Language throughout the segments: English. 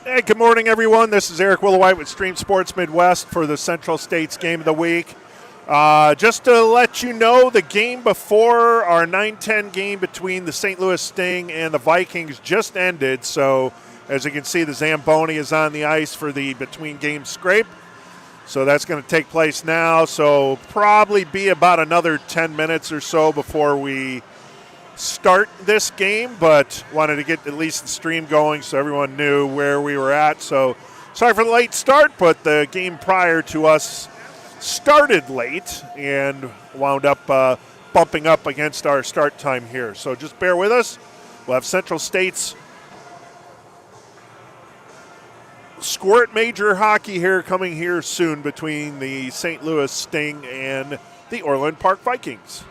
Hey, good morning, everyone. This is Eric Willowhite with Stream Sports Midwest for the Central States Game of the Week. Just to let you know, the game before our 9-10 game between the St. Louis Sting and the Vikings just ended. So, as you can see, the Zamboni is on the ice for the between-game scrape. So that's going to take place now. So probably be about another 10 minutes or so before we start this game, but wanted to get at least the stream going so everyone knew where we were at. So sorry for the late start, but the game prior to us started late and wound up bumping up against our start time here. So just bear with us. We'll have Central State's Squirt Major Hockey here coming here soon between the St. Louis Sting and the Orland Park Vikings.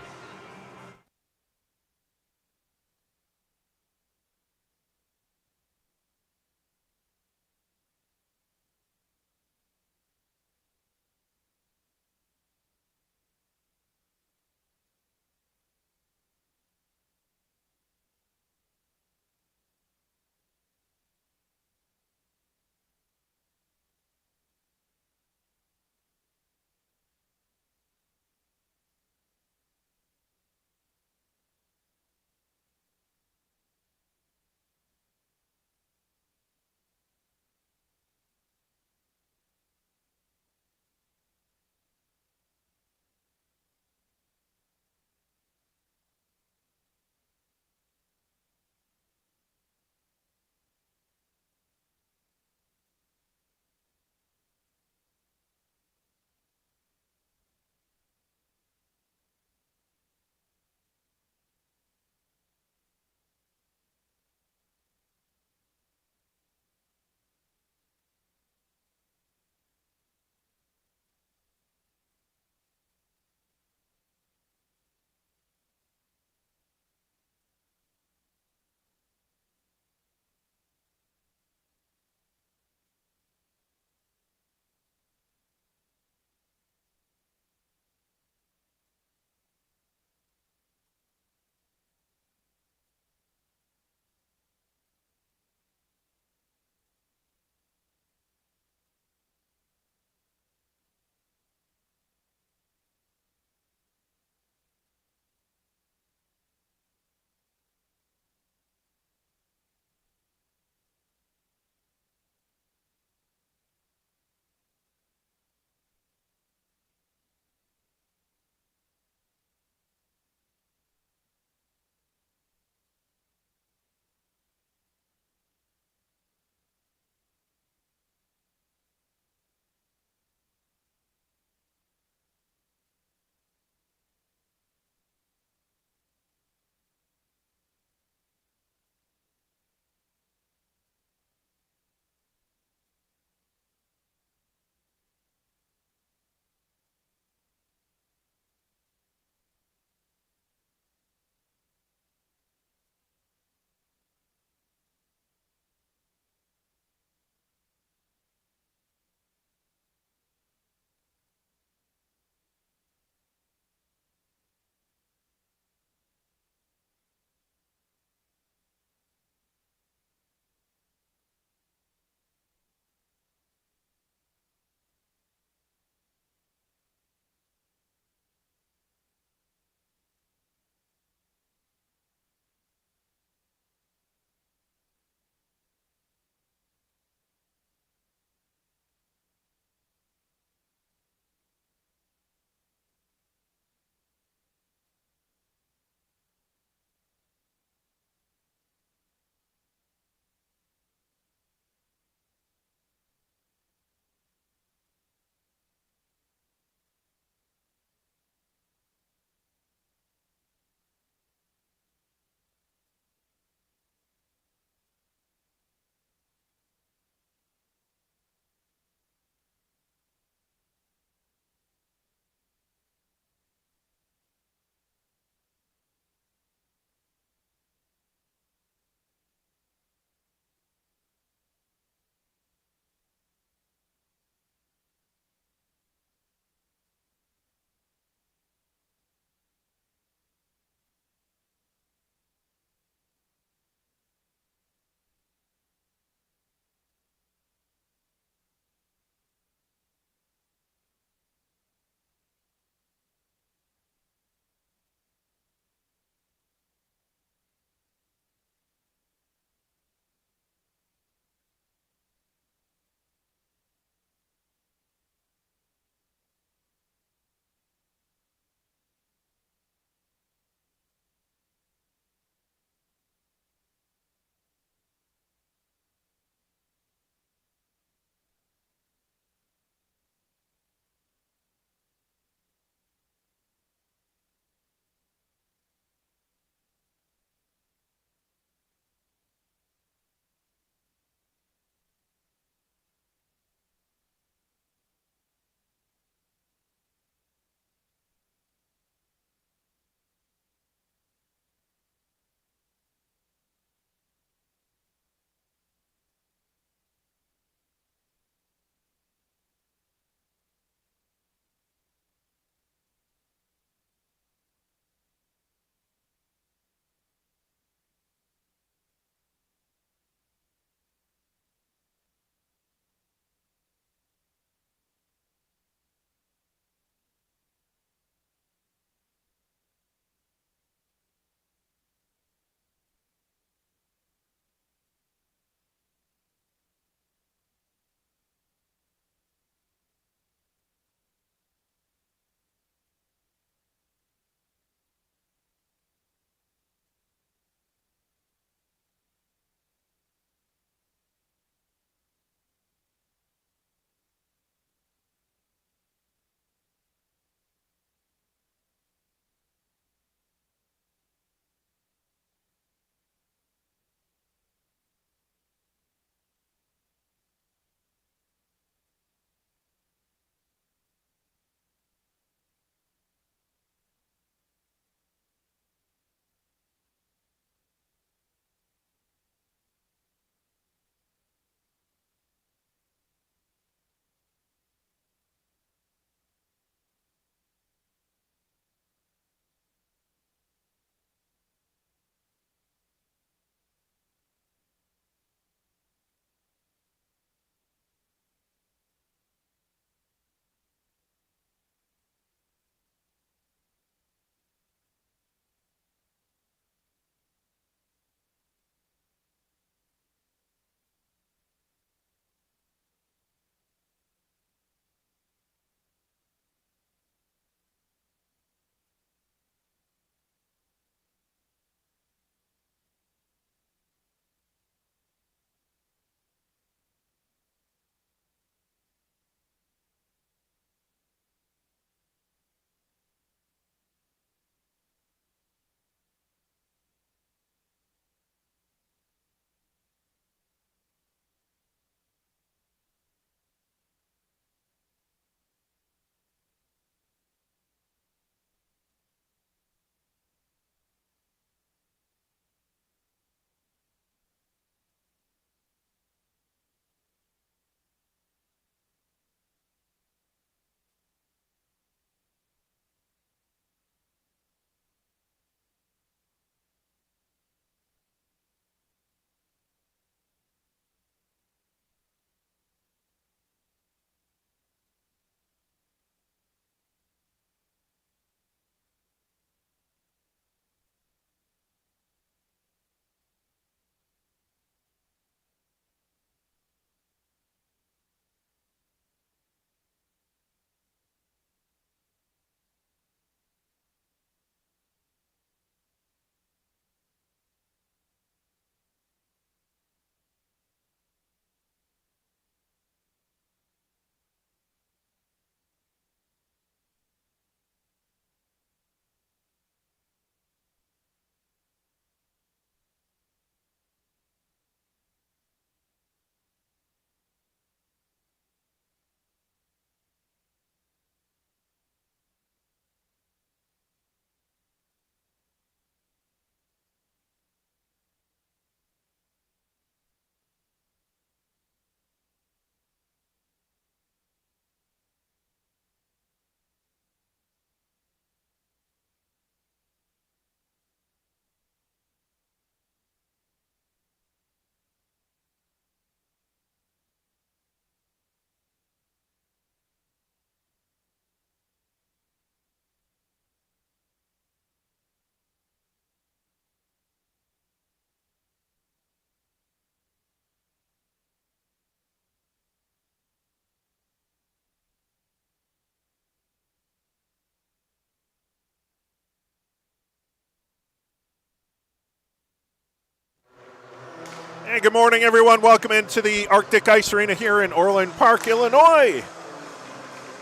Hey, good morning, everyone. Welcome into the Arctic Ice Arena here in Orland Park, Illinois,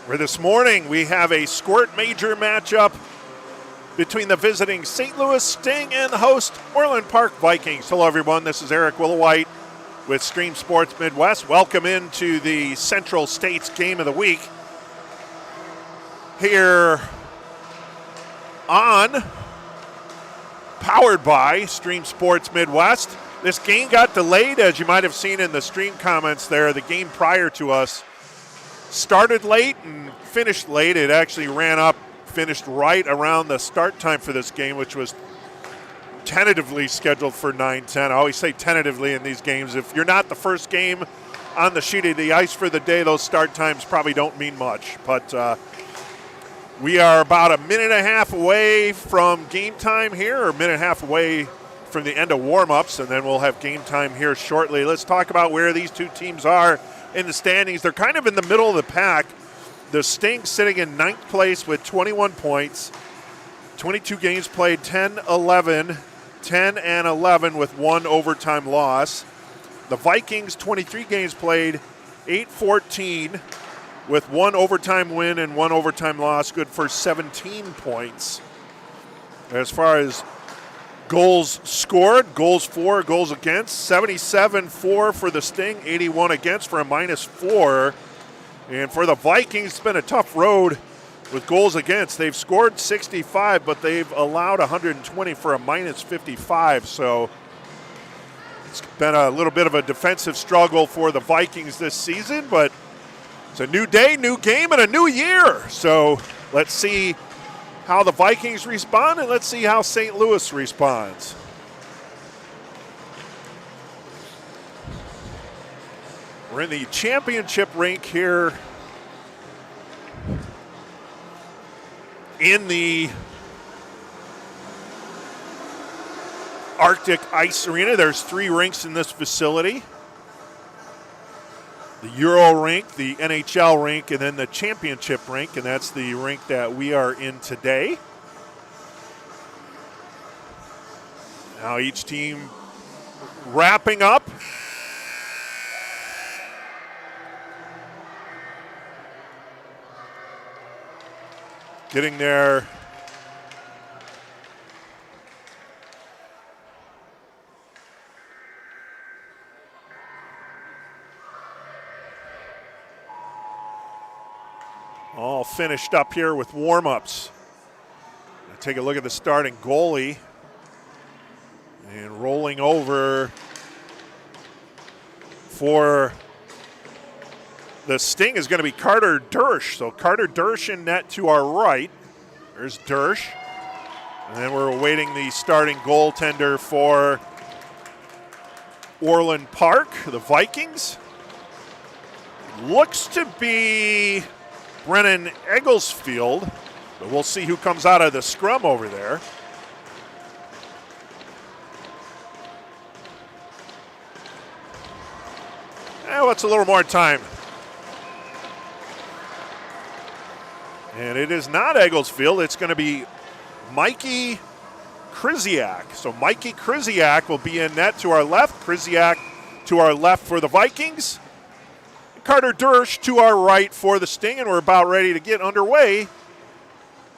where this morning we have a Squirt major matchup between the visiting St. Louis Sting and the host Orland Park Vikings. Hello, everyone. This is Eric Willowhite with Stream Sports Midwest. Welcome into the Central States Game of the Week here on powered by Stream Sports Midwest. This game got delayed, as you might have seen in the stream comments there. The game prior to us started late and finished late. It actually finished right around the start time for this game, which was tentatively scheduled for 9:10. I always say tentatively in these games. If you're not the first game on the sheet of the ice for the day, those start times probably don't mean much. But we are about a minute and a half away from game time here, or a minute and a half away from the end of warm-ups, and then we'll have game time here shortly. Let's talk about where these two teams are in the standings. They're kind of in the middle of the pack. The Sting sitting in 9th place with 21 points, 22 games played, 10-11 with one overtime loss. The Vikings, 23 games played, 8-14 with one overtime win and one overtime loss, good for 17 points. As far as goals scored, goals for, goals against, 77-4 for the Sting, 81 against for a -4. And for the Vikings, it's been a tough road with goals against. They've scored 65, but they've allowed 120 for a -55. So it's been a little bit of a defensive struggle for the Vikings this season, but it's a new day, new game, and a new year. So let's see how the Vikings respond, and let's see how St. Louis responds. We're in the championship rink here in the Arctic Ice Arena. There's 3 rinks in this facility. The Euro rink, the NHL rink, and then the championship rink, and that's the rink that we are in today. Now each team wrapping up. Getting their all finished up here with warm-ups. Take a look at the starting goalie. And rolling over for the Sting is going to be Carter Dersch. So Carter Dersch in net to our right. There's Dersch. And then we're awaiting the starting goaltender for Orland Park, the Vikings. Looks to be Brennan Egglesfield, but we'll see who comes out of the scrum over there. What's a little more time? And it is not Egglesfield. It's going to be Mikey Krzyzak. So Mikey Krzyzak will be in net to our left. Krzyzak to our left for the Vikings. Carter Dersch to our right for the Sting, and we're about ready to get underway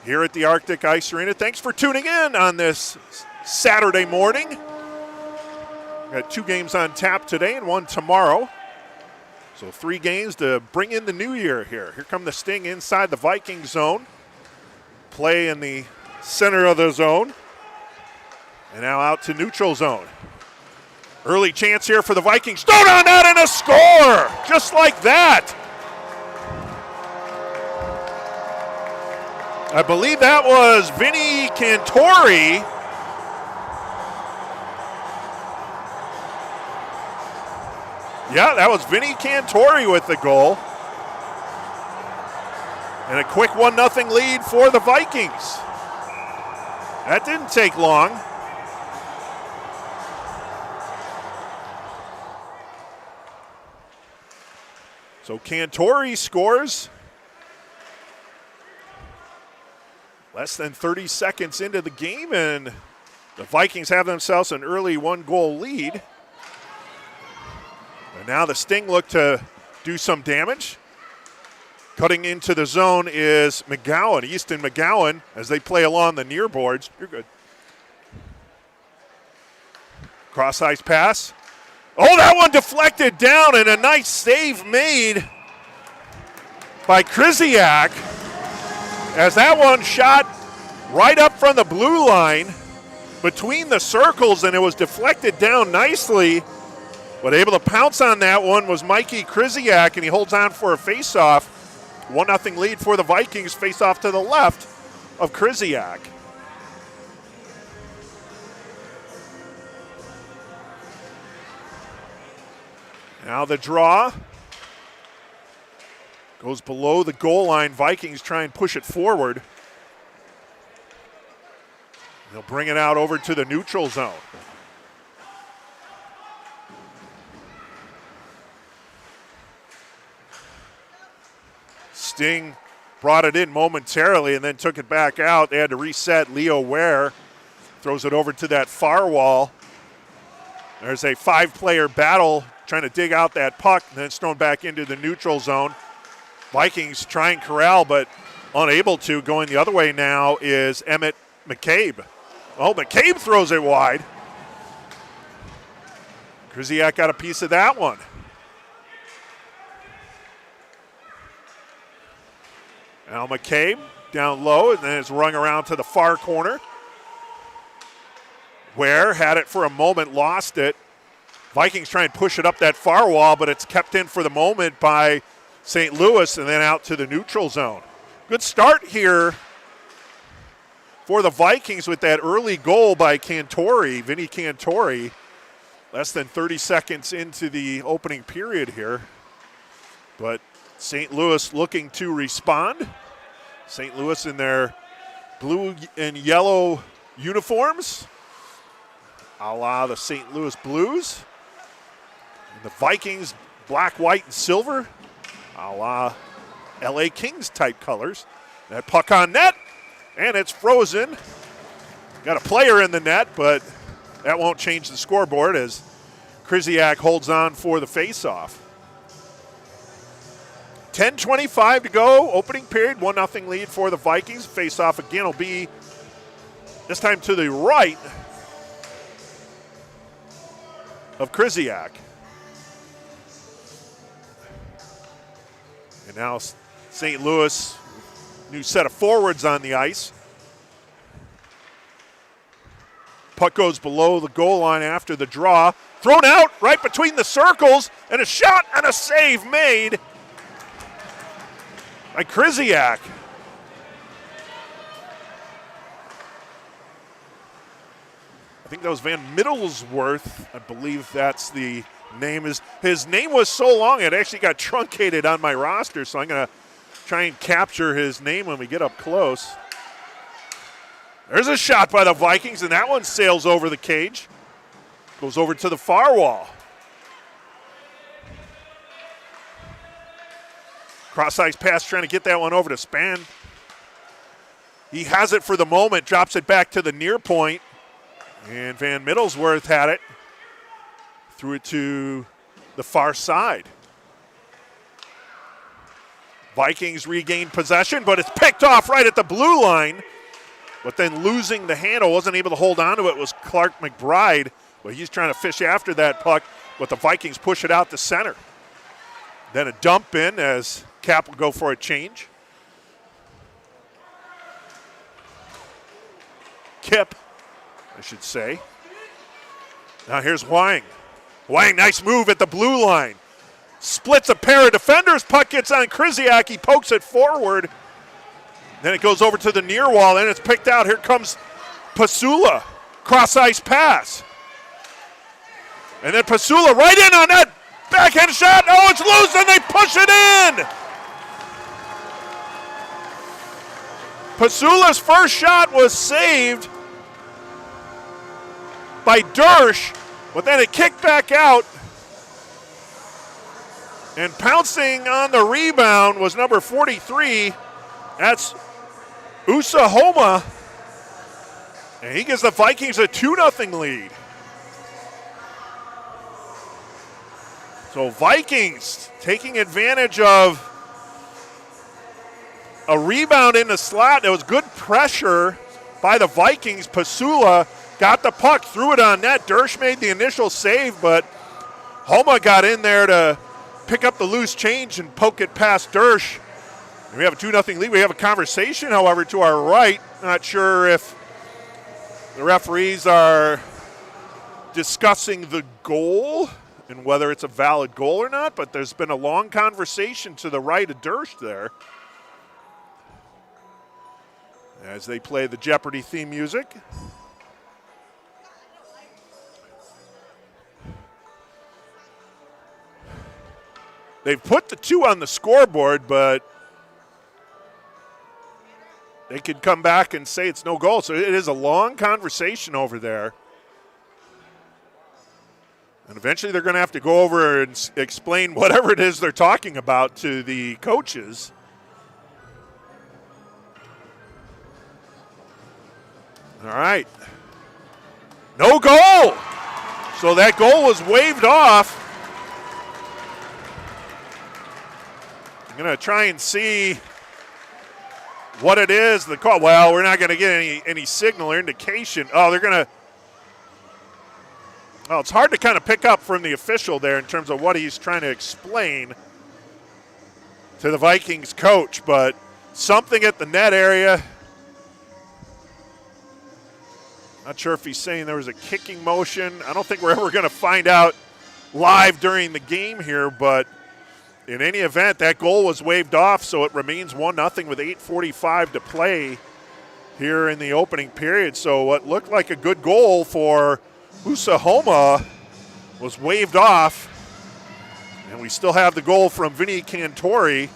here at the Arctic Ice Arena. Thanks for tuning in on this Saturday morning. Got 2 games on tap today and 1 tomorrow. So 3 games to bring in the new year here. Here come the Sting inside the Viking zone. Play in the center of the zone. And now out to neutral zone. Early chance here for the Vikings. Thrown on that and a score! Just like that. I believe that was Vinny Cantori. Yeah, that was Vinny Cantori with the goal. And a quick 1-0 lead for the Vikings. That didn't take long. So Cantori scores. Less than 30 seconds into the game, and the Vikings have themselves an early 1-goal lead. And now the Sting look to do some damage. Cutting into the zone is McGowan, Easton McGowan, as they play along the near boards. You're good. Cross-ice pass. Oh, that one deflected down, and a nice save made by Krzyzak, as that one shot right up from the blue line between the circles, and it was deflected down nicely. But able to pounce on that one was Mikey Krzyzak, and he holds on for a face-off. 1-0 lead for the Vikings. Face-off to the left of Krzyzak. Now the draw goes below the goal line. Vikings try and push it forward. They'll bring it out over to the neutral zone. Sting brought it in momentarily and then took it back out. They had to reset. Leo Ware throws it over to that far wall. There's a 5-player battle trying to dig out that puck, and then it's thrown back into the neutral zone. Vikings try and corral, but unable to. Going the other way now is Emmett McCabe. Oh, McCabe throws it wide. Krzyzak got a piece of that one. Now McCabe down low, and then it's rung around to the far corner. Ware had it for a moment, lost it. Vikings try and push it up that far wall, but it's kept in for the moment by St. Louis and then out to the neutral zone. Good start here for the Vikings with that early goal by Cantori, Vinny Cantori. Less than 30 seconds into the opening period here. But St. Louis looking to respond. St. Louis in their blue and yellow uniforms, a la the St. Louis Blues. And the Vikings, black, white, and silver, a la LA Kings type colors. That puck on net, and it's frozen. Got a player in the net, but that won't change the scoreboard as Krzyzak holds on for the faceoff. 10:25 to go, opening period, 1-0 lead for the Vikings. Faceoff again will be this time to the right of Krzyzak. And now St. Louis, new set of forwards on the ice. Puck goes below the goal line after the draw. Thrown out right between the circles, and a shot and a save made by Krzyzak. I think that was Van Middlesworth. I believe that's the name. His name was so long it actually got truncated on my roster, so I'm going to try and capture his name when we get up close. There's a shot by the Vikings, and that one sails over the cage. Goes over to the far wall. Cross-ice pass trying to get that one over to Span. He has it for the moment, drops it back to the near point. And Van Middlesworth had it. Threw it to the far side. Vikings regained possession, but it's picked off right at the blue line. But then losing the handle, wasn't able to hold on to it, was Clark McBride. But he's trying to fish after that puck, but the Vikings push it out to center. Then a dump in as Cap will go for a change. Kip, I should say. Now here's Wang. Wang, nice move at the blue line. Splits a pair of defenders. Puck gets on Krzyzak. He pokes it forward. Then it goes over to the near wall, and it's picked out. Here comes Pasula. Cross-ice pass. And then Pasula right in on that backhand shot. Oh, it's loose, and they push it in. Pasula's first shot was saved by Dersch, but then it kicked back out. And pouncing on the rebound was number 43. That's Usahoma. And he gives the Vikings a 2-0 lead. So Vikings taking advantage of a rebound in the slot. There was good pressure by the Vikings. Pasula got the puck, threw it on net. Dersch made the initial save, but Homa got in there to pick up the loose change and poke it past Dersch. And we have a 2-0 lead. We have a conversation, however, to our right. Not sure if the referees are discussing the goal and whether it's a valid goal or not, but there's been a long conversation to the right of Dersch there as they play the Jeopardy theme music. They've put the 2 on the scoreboard, but they could come back and say it's no goal. So it is a long conversation over there. And eventually they're going to have to go over and explain whatever it is they're talking about to the coaches. All right. No goal. So that goal was waved off. I'm going to try and see what it is. The call. Well, we're not going to get any signal or indication. Oh, they're going to. Well, it's hard to kind of pick up from the official there in terms of what he's trying to explain to the Vikings coach, but something at the net area. Not sure if he's saying there was a kicking motion. I don't think we're ever going to find out live during the game here, but in any event, that goal was waved off, so it remains 1-0 with 8:45 to play here in the opening period. So what looked like a good goal for Husa Homa was waved off, and we still have the goal from Vinny Cantori.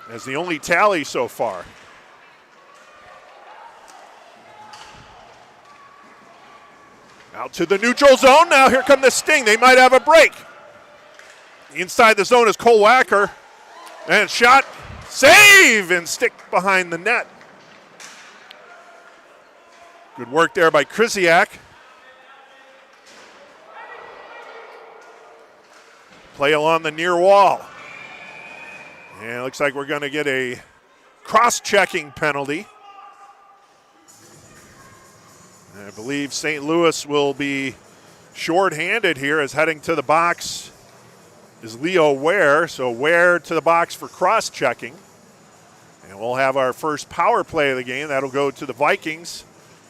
As the only tally so far. Out to the neutral zone. Now here come the Sting. They might have a break. Inside the zone is Cole Wacker. And shot, save, and stick behind the net. Good work there by Krzyzak. Play along the near wall. And it looks like we're going to get a cross-checking penalty. And I believe St. Louis will be shorthanded here as heading to the box is Leo Ware. So Ware to the box for cross-checking. And we'll have our first power play of the game. That'll go to the Vikings.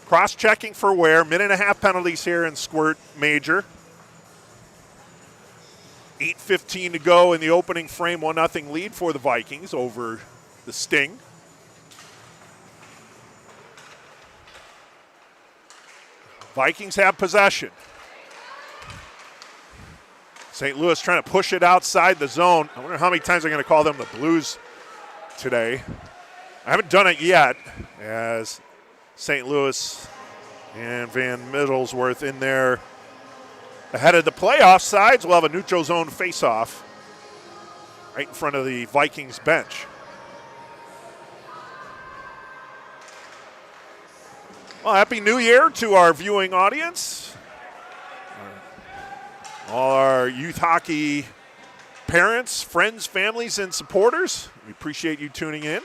Cross-checking for Ware. Minute and a half penalties here in Squirt Major. 8:15 to go in the opening frame. 1-0 lead for the Vikings over the Sting. Vikings have possession. St. Louis trying to push it outside the zone. I wonder how many times they're going to call them the Blues today. I haven't done it yet, as St. Louis and Van Middlesworth in there ahead of the playoff sides. We'll have a neutral zone face-off right in front of the Vikings bench. Well, Happy New Year to our viewing audience. All our youth hockey parents, friends, families, and supporters. We appreciate you tuning in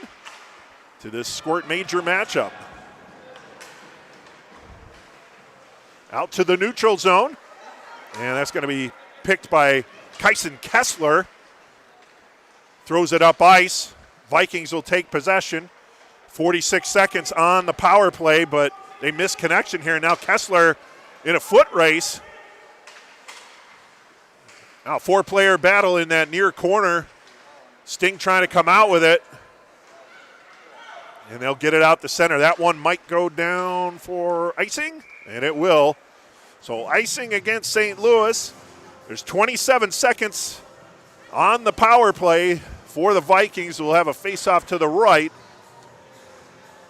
to this Squirt Major matchup. Out to the neutral zone. And that's going to be picked by Kyson Kessler. Throws it up ice. Vikings will take possession. 46 seconds on the power play, but they missed connection here. Now Kessler in a foot race. Now 4-player battle in that near corner. Sting trying to come out with it. And they'll get it out the center. That one might go down for icing, and it will. So icing against St. Louis. There's 27 seconds on the power play for the Vikings. We'll have a face-off to the right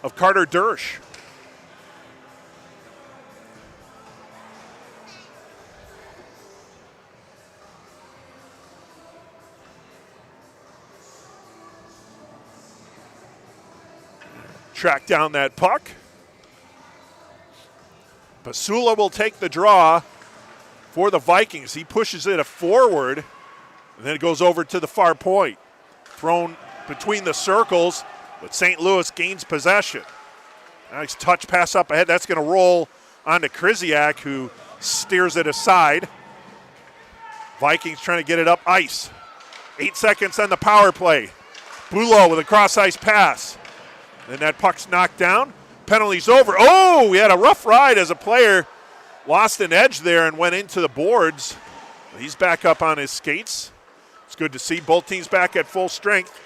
of Carter Dersch. Track down that puck. Pasula will take the draw for the Vikings. He pushes it forward, and then it goes over to the far point. Thrown between the circles, but St. Louis gains possession. Nice touch pass up ahead. That's going to roll onto Krzyzak, who steers it aside. Vikings trying to get it up ice. 8 seconds on the power play. Bulow with a cross-ice pass. Then that puck's knocked down. Penalty's over. Oh, we had a rough ride as a player lost an edge there and went into the boards. He's back up on his skates. It's good to see both teams back at full strength.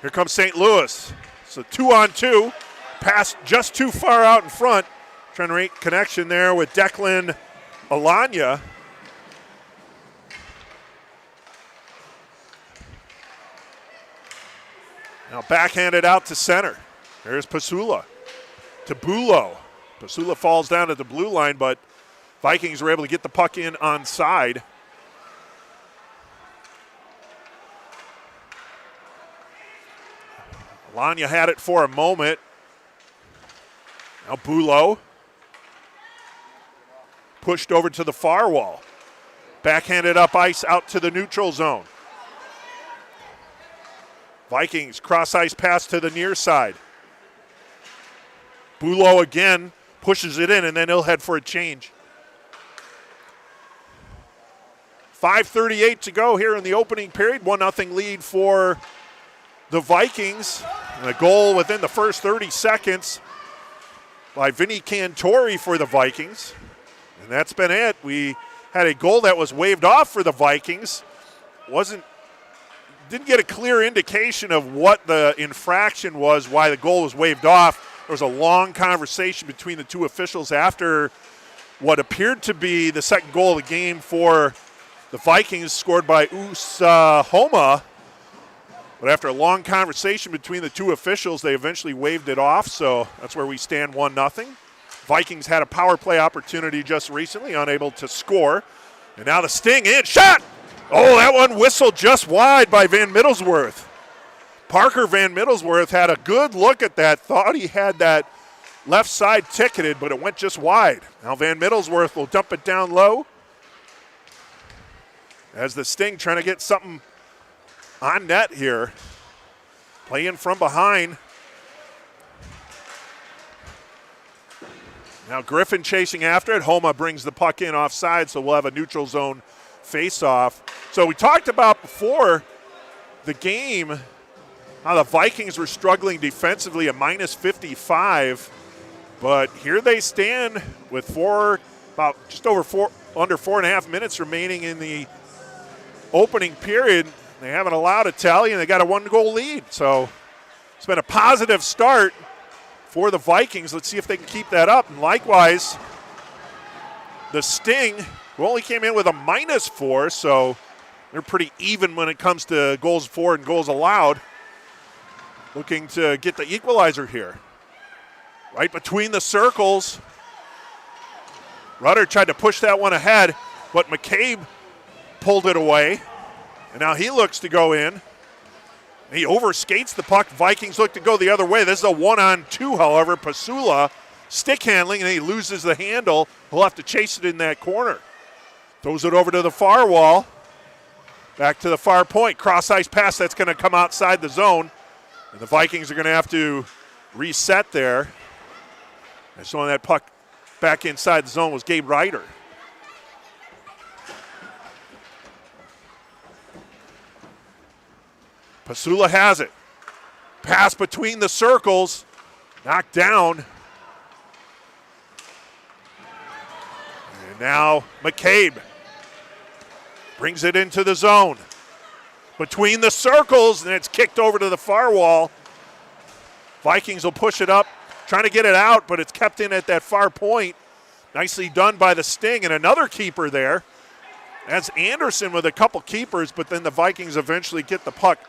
Here comes St. Louis. It's a 2-on-2. Pass just too far out in front. Trying to make connection there with Declan Alanya. Now backhanded out to center. There's Pasula to Bulow. Pasula falls down at the blue line, but Vikings were able to get the puck in onside. Alanya had it for a moment. Now Bulow pushed over to the far wall. Backhanded up ice out to the neutral zone. Vikings cross ice pass to the near side. Bulow again pushes it in, and then he'll head for a change. 5:38 to go here in the opening period. 1-0 lead for the Vikings. And a goal within the first 30 seconds by Vinny Cantori for the Vikings. And that's been it. We had a goal that was waved off for the Vikings. Didn't get a clear indication of what the infraction was, why the goal was waved off. There was a long conversation between the two officials after what appeared to be the second goal of the game for the Vikings, scored by Homa. But after a long conversation between the two officials, they eventually waved it off, so that's where we stand 1-0. Vikings had a power play opportunity just recently, unable to score. And now the sting in, shot! Oh, that one whistled just wide by Van Middlesworth. Parker Van Middlesworth had a good look at that, thought he had that left side ticketed, but it went just wide. Now Van Middlesworth will dump it down low as the Sting trying to get something on net here. Playing from behind. Now Griffin chasing after it. Homa brings the puck in offside, so we'll have a neutral zone face-off. So we talked about before the game how the Vikings were struggling defensively at -55, but here they stand with under 4.5 minutes remaining in the opening period. They haven't allowed a tally, and they got a 1-goal lead. So it's been a positive start for the Vikings. Let's see if they can keep that up. And likewise, the Sting, who only came in with a -4, so they're pretty even when it comes to goals for and goals allowed. Looking to get the equalizer here. Right between the circles. Rudder tried to push that one ahead, but McCabe pulled it away. And now he looks to go in. He overskates the puck. Vikings look to go the other way. This is a 1-on-2, however. Pasula stick handling, and he loses the handle. He'll have to chase it in that corner. Throws it over to the far wall. Back to the far point. Cross-ice pass that's going to come outside the zone. And the Vikings are going to have to reset there. And showing that puck back inside the zone was Gabe Ryder. Pasula has it. Pass between the circles. Knocked down. And now McCabe brings it into the zone. Between the circles, and it's kicked over to the far wall. Vikings will push it up, trying to get it out, but it's kept in at that far point. Nicely done by the Sting, and another keeper there. That's Anderson with a couple keepers, but then the Vikings eventually get the puck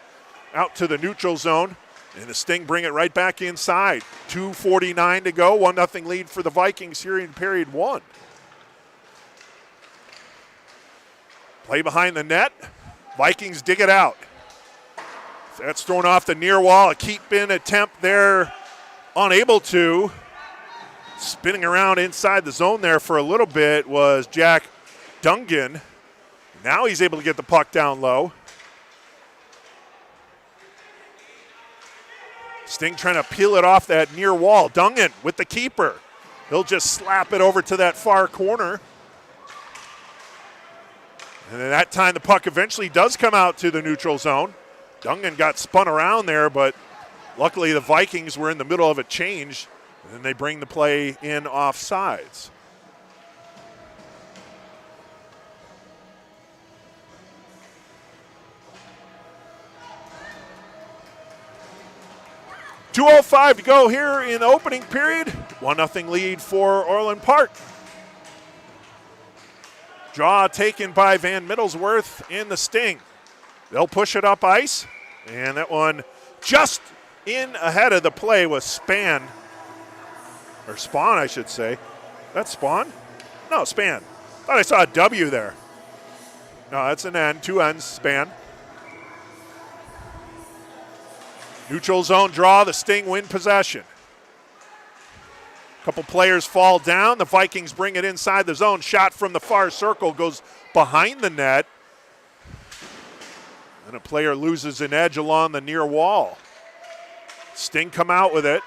out to the neutral zone, and the Sting bring it right back inside. 2:49 to go, 1-0 lead for the Vikings here in period one. Play behind the net. Vikings dig it out. That's thrown off the near wall. A keep-in attempt there, unable to. Spinning around inside the zone there for a little bit was Jack Dungan. Now he's able to get the puck down low. Sting trying to peel it off that near wall. Dungan with the keeper. He'll just slap it over to that far corner. And then that time the puck eventually does come out to the neutral zone. Dungan got spun around there, but luckily the Vikings were in the middle of a change, and then they bring the play in offsides. .205 to go here in the opening period. 1-0 lead for Orland Park. Draw taken by Van Middlesworth in the Sting. They'll push it up ice, and that one just in ahead of the play was Spawn, I should say. That's Spawn? No, Span. Thought I saw a W there. No, that's an N, 2 N's, Span. Neutral zone draw, the Sting win possession. A couple players fall down. The Vikings bring it inside the zone. Shot from the far circle goes behind the net. And a player loses an edge along the near wall. Sting come out with it.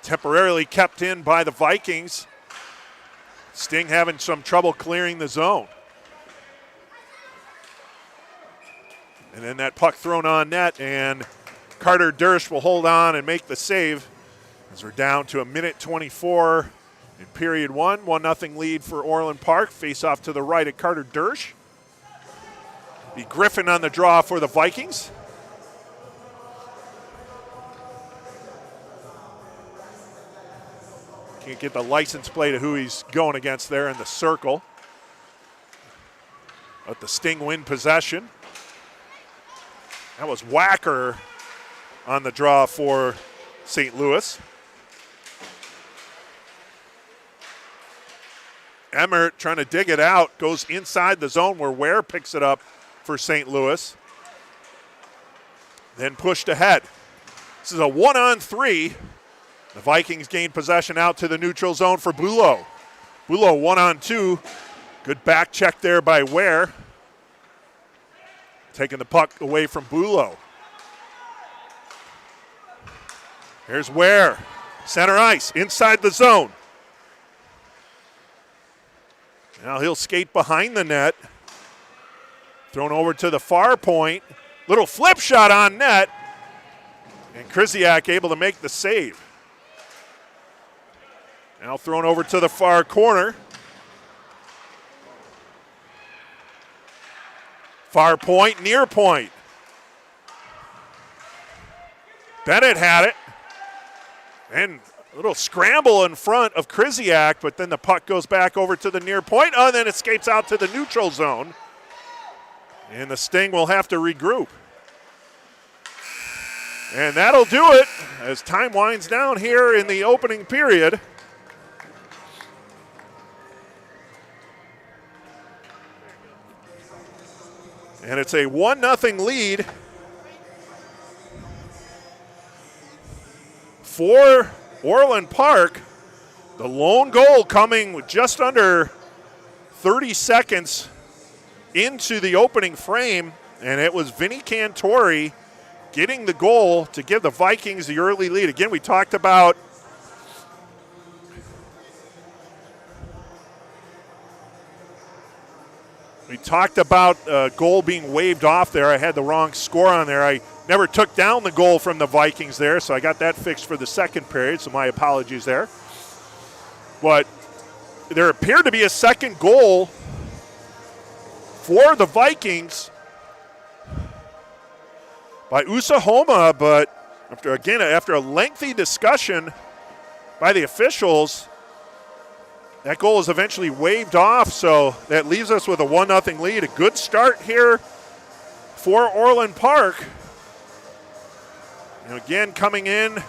Temporarily kept in by the Vikings. Sting having some trouble clearing the zone. And then that puck thrown on net, and Carter Dersch will hold on and make the save as we're down to 1:24 in period one. 1-0 lead for Orland Park. Face off to the right of Carter Dersch. Be Griffin on the draw for the Vikings. Can't get the license plate of who he's going against there in the circle. Let the Sting win possession. That was Wacker on the draw for St. Louis. Emmert trying to dig it out, goes inside the zone where Ware picks it up for St. Louis. Then pushed ahead. This is a 1-on-3. The Vikings gain possession out to the neutral zone for Bulow. Bulow 1-on-2. Good back check there by Ware. Taking the puck away from Bulow. Here's Ware. Center ice, inside the zone. Now he'll skate behind the net. Thrown over to the far point. Little flip shot on net. And Krzyzak able to make the save. Now thrown over to the far corner. Far point, near point. Bennett had it. And a little scramble in front of Krzyzak, but then the puck goes back over to the near point. Oh, and then escapes out to the neutral zone. And the Sting will have to regroup. And that'll do it as time winds down here in the opening period. And it's a 1-0 lead for Orland Park. The lone goal coming with just under 30 seconds into the opening frame, and it was Vinny Cantori getting the goal to give the Vikings the early lead. Again, we talked about a goal being waved off there. I had the wrong score on there. I never took down the goal from the Vikings there, so I got that fixed for the second period, so my apologies there. But there appeared to be a second goal for the Vikings by Usahoma, but after a lengthy discussion by the officials, that goal is eventually waved off, so that leaves us with a 1-0 lead. A good start here for Orland Park. And again, coming in,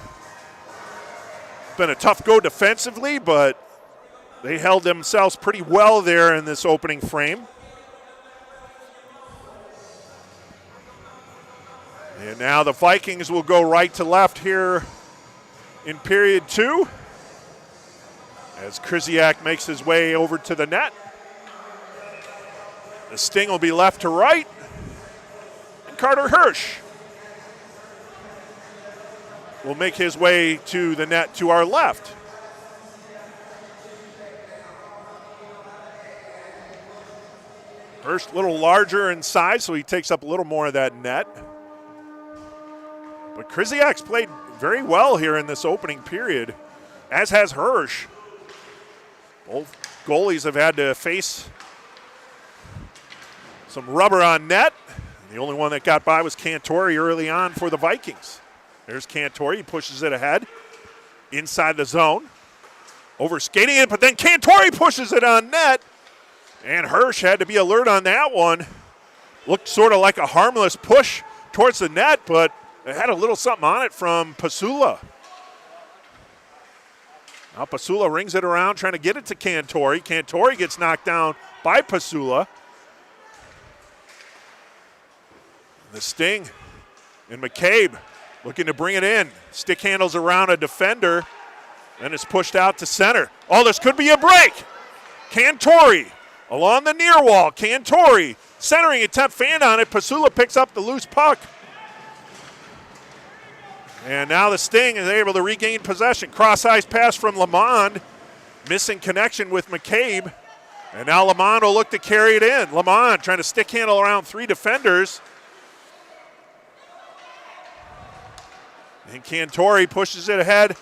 been a tough go defensively, but they held themselves pretty well there in this opening frame. And now the Vikings will go right to left here in period 2 as Krzyzak makes his way over to the net. The Sting will be left to right, and Carter Hirsch will make his way to the net to our left. Hirsch a little larger in size, so he takes up a little more of that net. But Krzyzak's played very well here in this opening period, as has Hirsch. Both goalies have had to face some rubber on net. The only one that got by was Cantori early on for the Vikings. There's Cantori, he pushes it ahead, inside the zone. Over skating it, but then Cantori pushes it on net. And Hirsch had to be alert on that one. Looked sort of like a harmless push towards the net, but it had a little something on it from Pasula. Now Pasula rings it around, trying to get it to Cantori. Cantori gets knocked down by Pasula. The Sting and McCabe looking to bring it in. Stick handles around a defender, then it's pushed out to center. Oh, this could be a break. Cantori along the near wall. Cantori centering attempt, fan on it. Pasula picks up the loose puck. And now the Sting is able to regain possession. Cross-ice pass from Lamond. Missing connection with McCabe. And now Lamond will look to carry it in. Lamond trying to stick handle around 3 defenders. And Cantori pushes it ahead.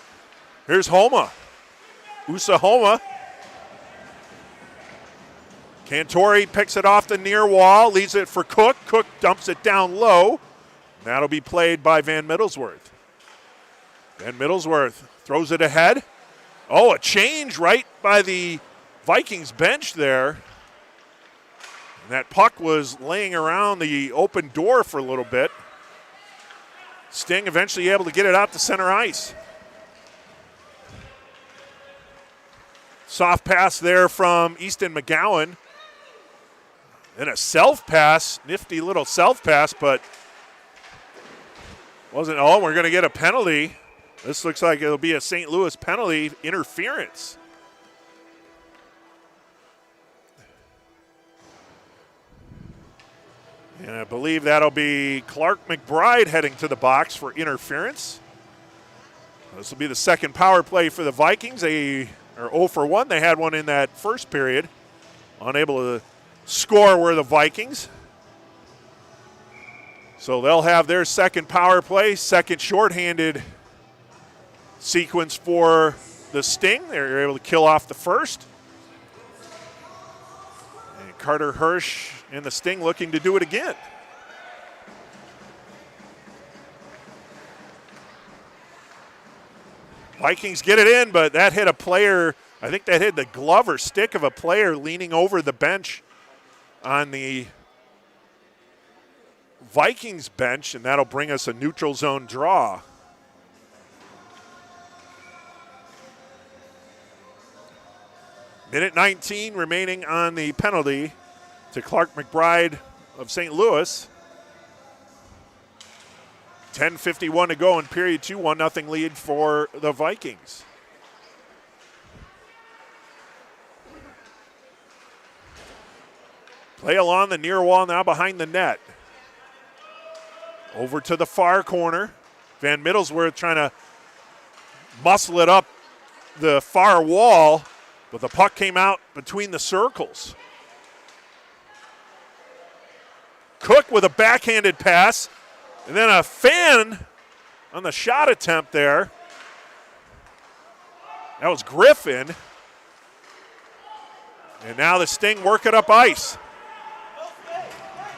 Here's Homa. Usa Homa. Cantori picks it off the near wall, leaves it for Cook. Cook dumps it down low. That'll be played by Van Middlesworth. Van Middlesworth throws it ahead. Oh, a change right by the Vikings bench there. And that puck was laying around the open door for a little bit. Sting eventually able to get it out to center ice. Soft pass there from Easton McGowan. Then a self pass, nifty little self pass, but wasn't. Oh, we're going to get a penalty. This looks like it'll be a St. Louis penalty, interference. And I believe that'll be Clark McBride heading to the box for interference. This will be the second power play for the Vikings. They are 0 for 1. They had one in that first period. Unable to score were the Vikings. So they'll have their second power play, second shorthanded sequence for the Sting. They're able to kill off the first. And Carter Hirsch and the Sting looking to do it again. Vikings get it in, but that hit a player. I think that hit the glove or stick of a player leaning over the bench on the Vikings bench, and that'll bring us a neutral zone draw. Minute 19 remaining on the penalty to Clark McBride of St. Louis. 10:51 to go in period 2, 1-0 lead for the Vikings. Play along the near wall now behind the net. Over to the far corner. Van Middlesworth trying to muscle it up the far wall, but the puck came out between the circles. Cook with a backhanded pass, and then a fan on the shot attempt there. That was Griffin. And now the Sting work it up ice.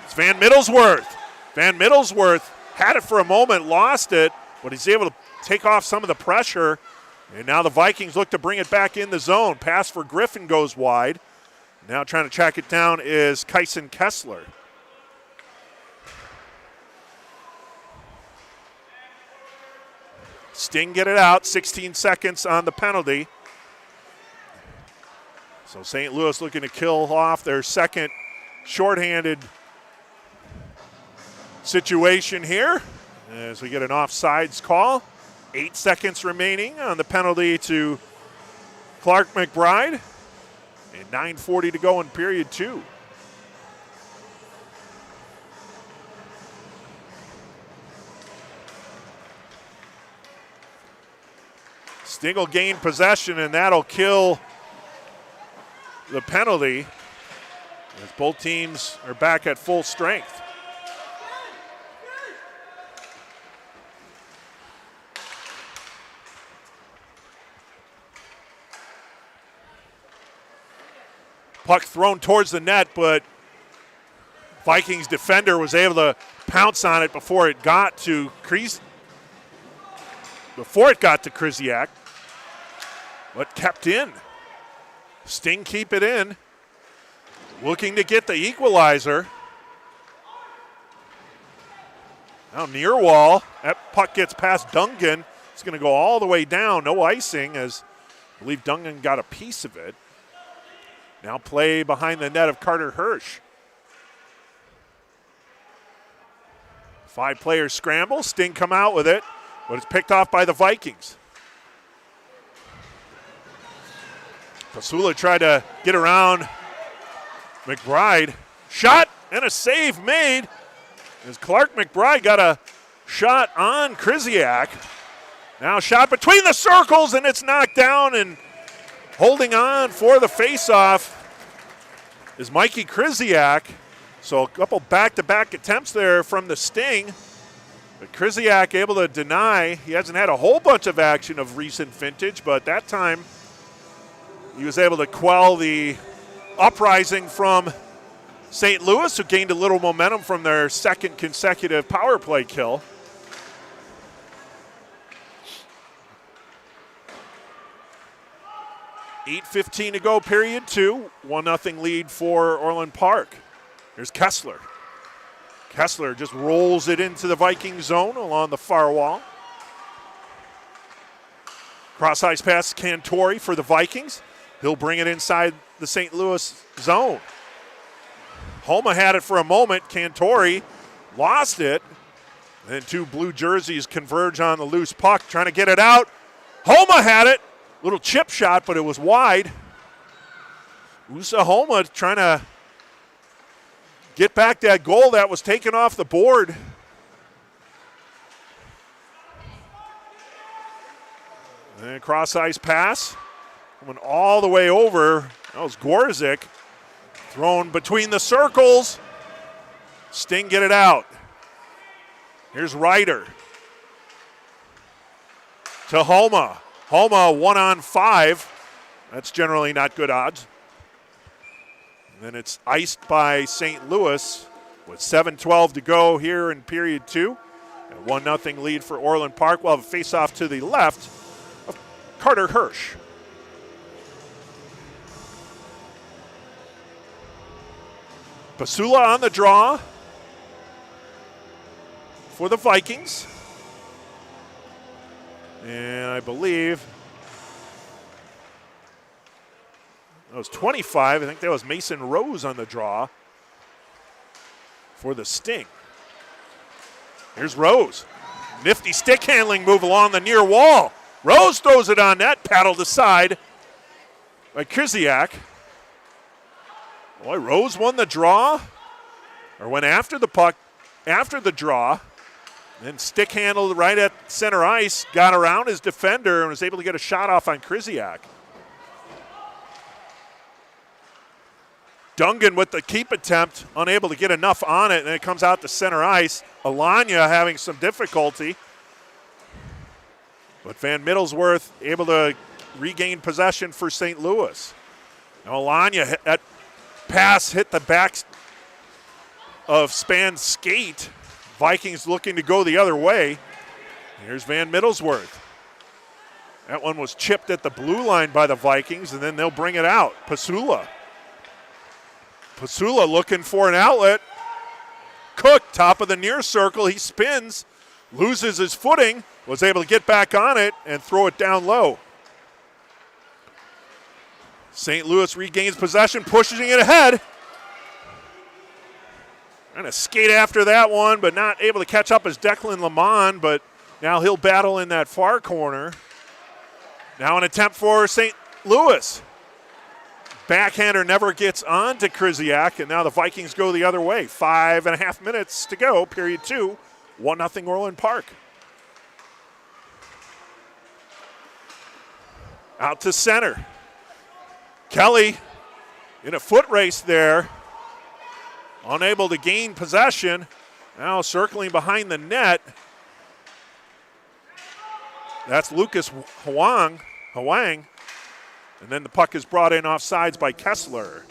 It's Van Middlesworth. Van Middlesworth had it for a moment, lost it, but he's able to take off some of the pressure. And now the Vikings look to bring it back in the zone. Pass for Griffin goes wide. Now trying to track it down is Kyson Kessler. Sting get it out, 16 seconds on the penalty. So St. Louis looking to kill off their second shorthanded situation here. as we get an offsides call. 8 seconds remaining on the penalty to Clark McBride, and 9:40 to go in period 2. Sting will gain possession, and that'll kill the penalty as both teams are back at full strength. Puck thrown towards the net, but Vikings defender was able to pounce on it before it got to Krzyzak, but kept in. Sting keep it in, looking to get the equalizer. Now near wall, that puck gets past Dungan. It's going to go all the way down, no icing, as I believe Dungan got a piece of it. Now play behind the net of Carter Hirsch. 5-player scramble, Sting come out with it, but it's picked off by the Vikings. Pasula tried to get around McBride. Shot and a save made as Clark McBride got a shot on Krzyzak. Now shot between the circles, and it's knocked down, and holding on for the faceoff is Mikey Krzyzak. So a couple back-to-back attempts there from the Sting. But Krzyzak able to deny. He hasn't had a whole bunch of action of recent vintage, but that time he was able to quell the uprising from St. Louis, who gained a little momentum from their second consecutive power play kill. .8:15 to go, period 2. 1-0 lead for Orland Park. There's Kessler. Kessler just rolls it into the Viking zone along the far wall. Cross-ice pass Cantori for the Vikings. He'll bring it inside the St. Louis zone. Homa had it for a moment. Cantori lost it. Then two blue jerseys converge on the loose puck, trying to get it out. Homa had it. Little chip shot, but it was wide. Usa Homa trying to get back that goal that was taken off the board. And cross-ice pass. Coming all the way over. That was Gorzik. Thrown between the circles. Sting get it out. Here's Ryder. To Homa. Homa 1-on-5. That's generally not good odds. And then it's iced by St. Louis with 7:12 to go here in period 2. A 1-0 lead for Orland Park. We'll have a face-off to the left of Carter Hirsch. Pasula on the draw for the Vikings. And I believe that was 25. I think that was Mason Rose on the draw for the Sting. Here's Rose. Nifty stick handling move along the near wall. Rose throws it on net, paddled aside by Krzyzak. Boy, Rose won the draw, or went after the puck after the draw. Then stick handled right at center ice, got around his defender and was able to get a shot off on Krzyzak. Dungan with the keep attempt, unable to get enough on it, and it comes out to center ice. Alanya having some difficulty. But Van Middlesworth able to regain possession for St. Louis. Now Alanya, that pass hit the back of Span's skate. Vikings looking to go the other way. Here's Van Middlesworth. That one was chipped at the blue line by the Vikings, and then they'll bring it out. Pasula. Pasula looking for an outlet. Cook, top of the near circle. He spins, loses his footing, was able to get back on it and throw it down low. St. Louis regains possession, pushing it ahead. Trying to skate after that one, but not able to catch up as Declan Lamont, but now he'll battle in that far corner. Now an attempt for St. Louis. Backhander never gets on to Krzyzak, and now the Vikings go the other way. 5.5 minutes to go, period 2. 1-0 Orland Park. Out to center. Kelly in a foot race there. Unable to gain possession. Now circling behind the net. That's Lucas Hwang. And then the puck is brought in offsides by Kessler.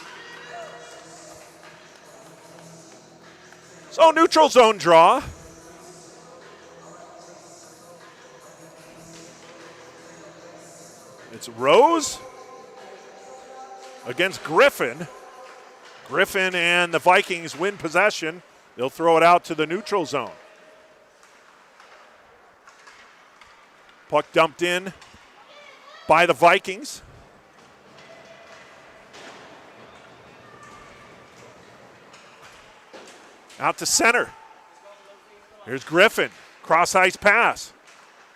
So neutral zone draw. It's Rose against Griffin. Griffin and the Vikings win possession. They'll throw it out to the neutral zone. Puck dumped in by the Vikings. Out to center. Here's Griffin. Cross ice pass.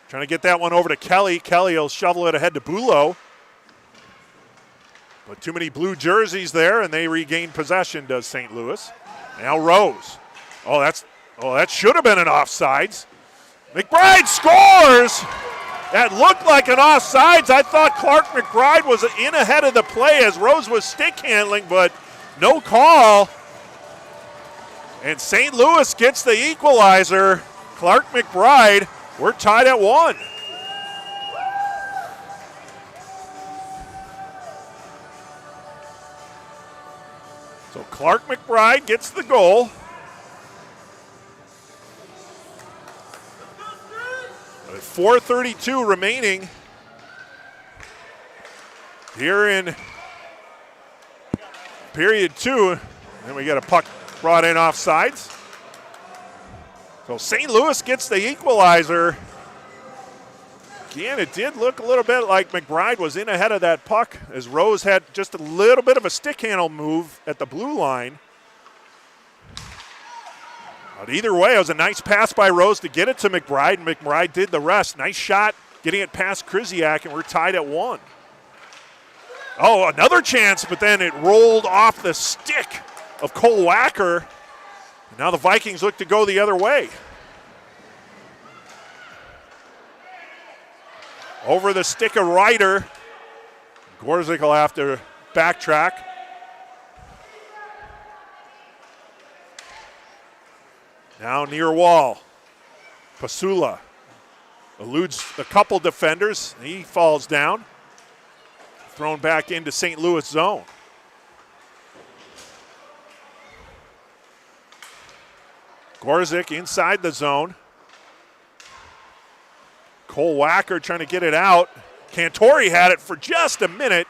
Trying to get that one over to Kelly. Kelly will shovel it ahead to Bulow. But too many blue jerseys there, and they regain possession, does St. Louis. Now Rose. That should have been an offsides. McBride scores! That looked like an offsides. I thought Clark McBride was in ahead of the play as Rose was stick handling, but no call. And St. Louis gets the equalizer. Clark McBride, we're tied at 1. So Clark McBride gets the goal. With 4:32 remaining here in period 2. Then we get a puck brought in offsides. So St. Louis gets the equalizer. Again, it did look a little bit like McBride was in ahead of that puck as Rose had just a little bit of a stick handle move at the blue line. But either way, it was a nice pass by Rose to get it to McBride, and McBride did the rest. Nice shot getting it past Krzyzak, and we're tied at 1. Oh, another chance, but then it rolled off the stick of Cole Wacker. And now the Vikings look to go the other way. Over the stick of Ryder. Gorzik will have to backtrack. Now near wall. Pasula eludes a couple defenders. He falls down. Thrown back into St. Louis zone. Gorzik inside the zone. Cole Wacker trying to get it out. Cantori had it for just a minute.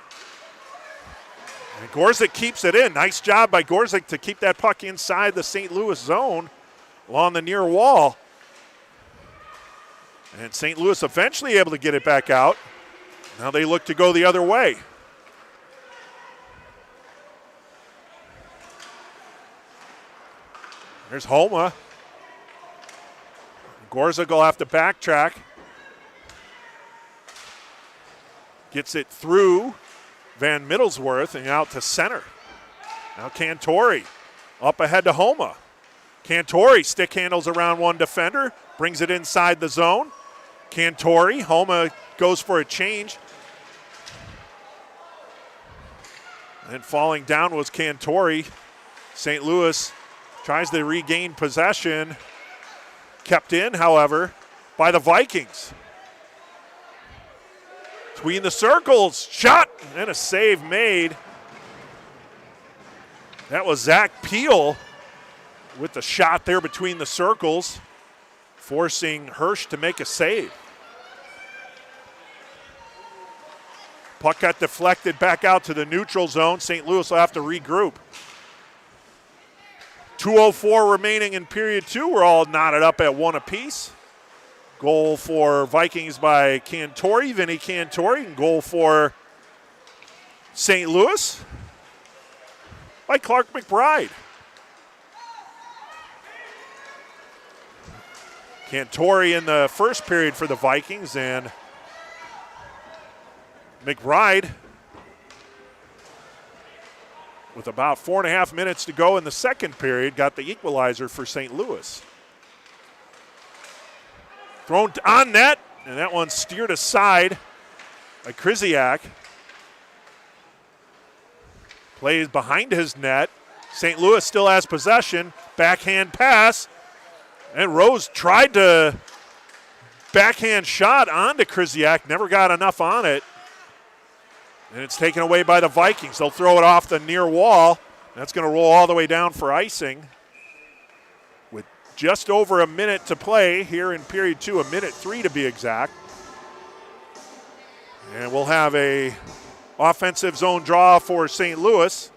And Gorzik keeps it in. Nice job by Gorzik to keep that puck inside the St. Louis zone along the near wall. And St. Louis eventually able to get it back out. Now they look to go the other way. There's Homa. Gorzik will have to backtrack. Gets it through Van Middlesworth and out to center. Now Cantori up ahead to Homa. Cantori stick handles around one defender, brings it inside the zone. Cantori, Homa goes for a change. And falling down was Cantori. St. Louis tries to regain possession. Kept in, however, by the Vikings. Between the circles, shot and a save made. That was Zach Peel with the shot there between the circles, forcing Hirsch to make a save. Puck got deflected back out to the neutral zone. St. Louis will have to regroup. 2:04 remaining in period 2. We're all knotted up at 1 apiece. Goal for Vikings by Cantori, Vinny Cantori, and goal for St. Louis by Clark McBride. Cantori in the first period for the Vikings, and McBride with about 4.5 minutes to go in the second period got the equalizer for St. Louis. Thrown on net, and that one steered aside by Krzyzak. Plays behind his net. St. Louis still has possession. Backhand pass. And Rose tried to backhand shot onto Krzyzak. Never got enough on it. And it's taken away by the Vikings. They'll throw it off the near wall. That's going to roll all the way down for icing. With just over a minute to play here in period 2, 1:03 to be exact. And we'll have a offensive zone draw for St. Louis.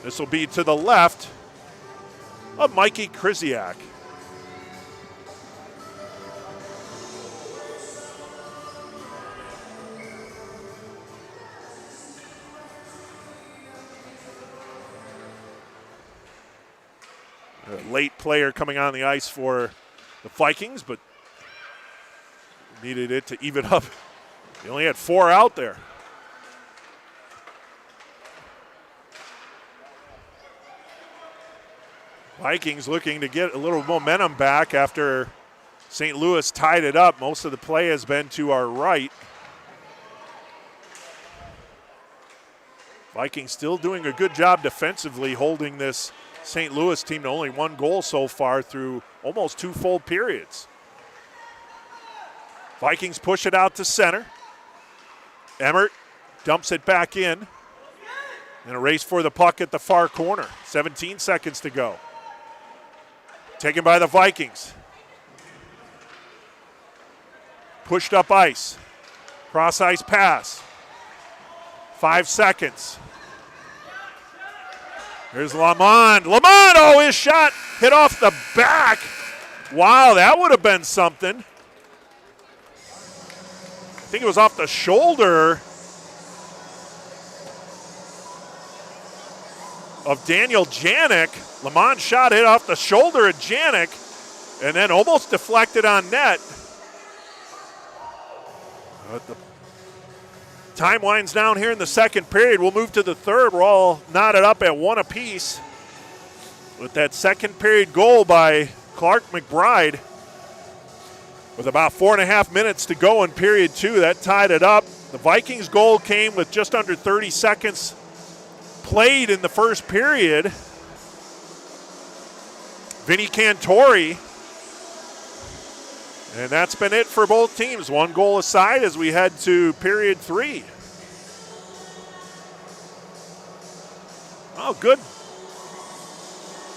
This will be to the left of Mikey Krzyzak. A late player coming on the ice for the Vikings, but needed it to even up. He only had 4 out there. Vikings looking to get a little momentum back after St. Louis tied it up. Most of the play has been to our right. Vikings still doing a good job defensively holding this St. Louis team to only 1 goal so far through almost 2 full periods. Vikings push it out to center. Emmert dumps it back in. And a race for the puck at the far corner. 17 seconds to go. Taken by the Vikings. Pushed up ice. Cross ice pass. 5 seconds. Here's Lamond. Lamond, oh, his shot hit off the back. Wow, that would have been something. I think it was off the shoulder of Daniel Janik. Lamond's shot hit off the shoulder of Janik and then almost deflected on net. The time winds down here in the second period. We'll move to the third. We're all knotted up at 1 apiece with that second period goal by Clark McBride. With about 4.5 minutes to go in period 2, that tied it up. The Vikings goal came with just under 30 seconds played in the first period. Vinny Cantori. And that's been it for both teams. 1 goal aside as we head to period 3. Oh, good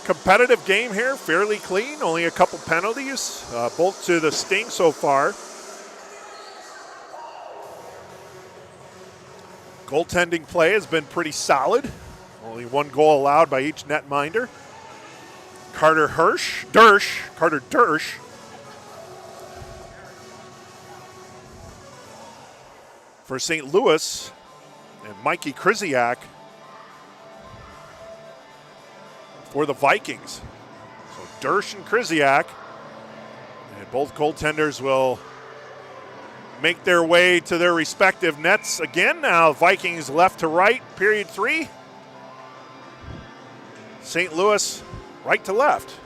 competitive game here. Fairly clean. Only a couple penalties. Both to the Sting so far. Goaltending play has been pretty solid. Only 1 goal allowed by each netminder. Carter Dersch. For St. Louis, and Mikey Krzyzak for the Vikings. So Dersch and Krzyzak, and both goaltenders will make their way to their respective nets again. Now Vikings left to right, period 3. St. Louis right to left.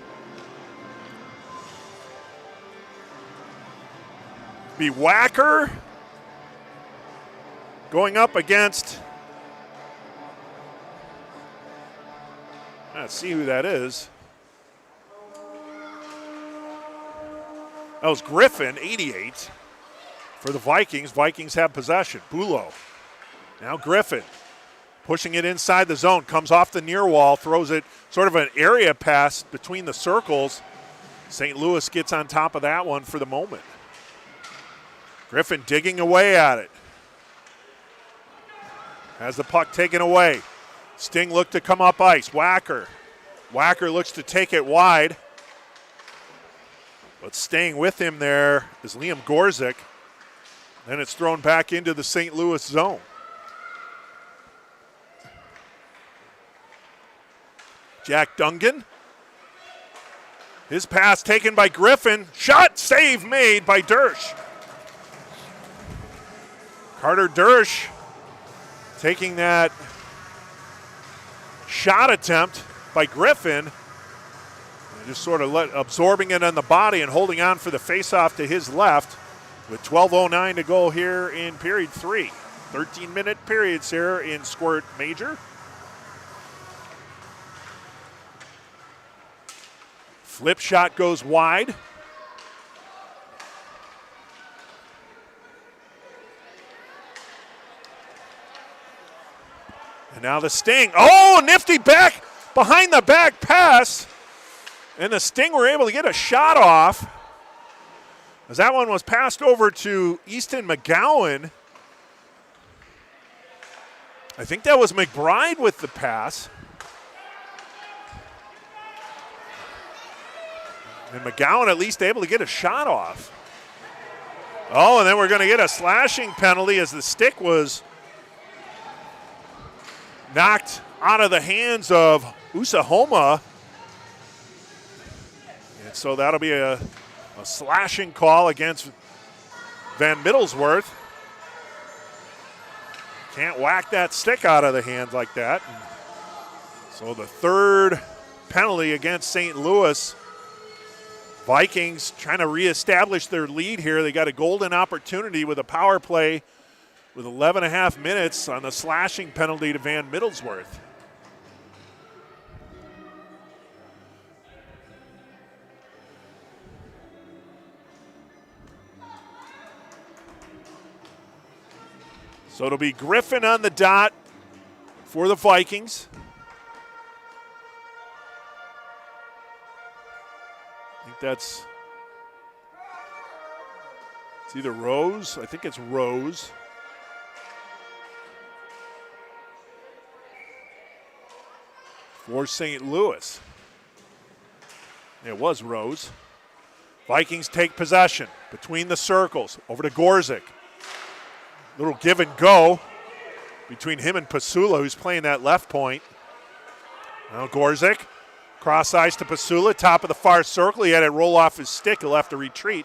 Be Wacker going up against, let's see who that is. That was Griffin, 88, for the Vikings. Vikings have possession. Bulow. Now Griffin pushing it inside the zone. Comes off the near wall, throws it sort of an area pass between the circles. St. Louis gets on top of that one for the moment. Griffin digging away at it. Has the puck taken away. Sting looked to come up ice. Wacker looks to take it wide. But staying with him there is Liam Gorzik. Then it's thrown back into the St. Louis zone. Jack Dungan His pass taken by Griffin. Shot, save made by Dersch. Carter Dersch taking that shot attempt by Griffin. And just sort of absorbing it on the body and holding on for the faceoff to his left with 12:09 to go here in period 3. 13-minute periods here in Squirt Major. Flip shot goes wide. And now the Sting. Oh, nifty back, behind the back pass. And the Sting were able to get a shot off, as that one was passed over to Easton McGowan. I think that was McBride with the pass. And McGowan at least able to get a shot off. Oh, and then we're going to get a slashing penalty as the stick was knocked out of the hands of Usahoma. And so that'll be a slashing call against Van Middlesworth. Can't whack that stick out of the hands like that. So the third penalty against St. Louis. Vikings trying to reestablish their lead here. They got a golden opportunity with a power play with 11 and a half minutes on the slashing penalty to Van Middlesworth. So it'll be Griffin on the dot for the Vikings. I think it's either Rose. I think it's Rose. For St. Louis. It was Rose. Vikings take possession between the circles. Over to Gorzik. Little give and go between him and Pasula, who's playing that left point. Now Gorzik. Cross ice to Pasula, top of the far circle. He had it roll off his stick. He'll have to retreat.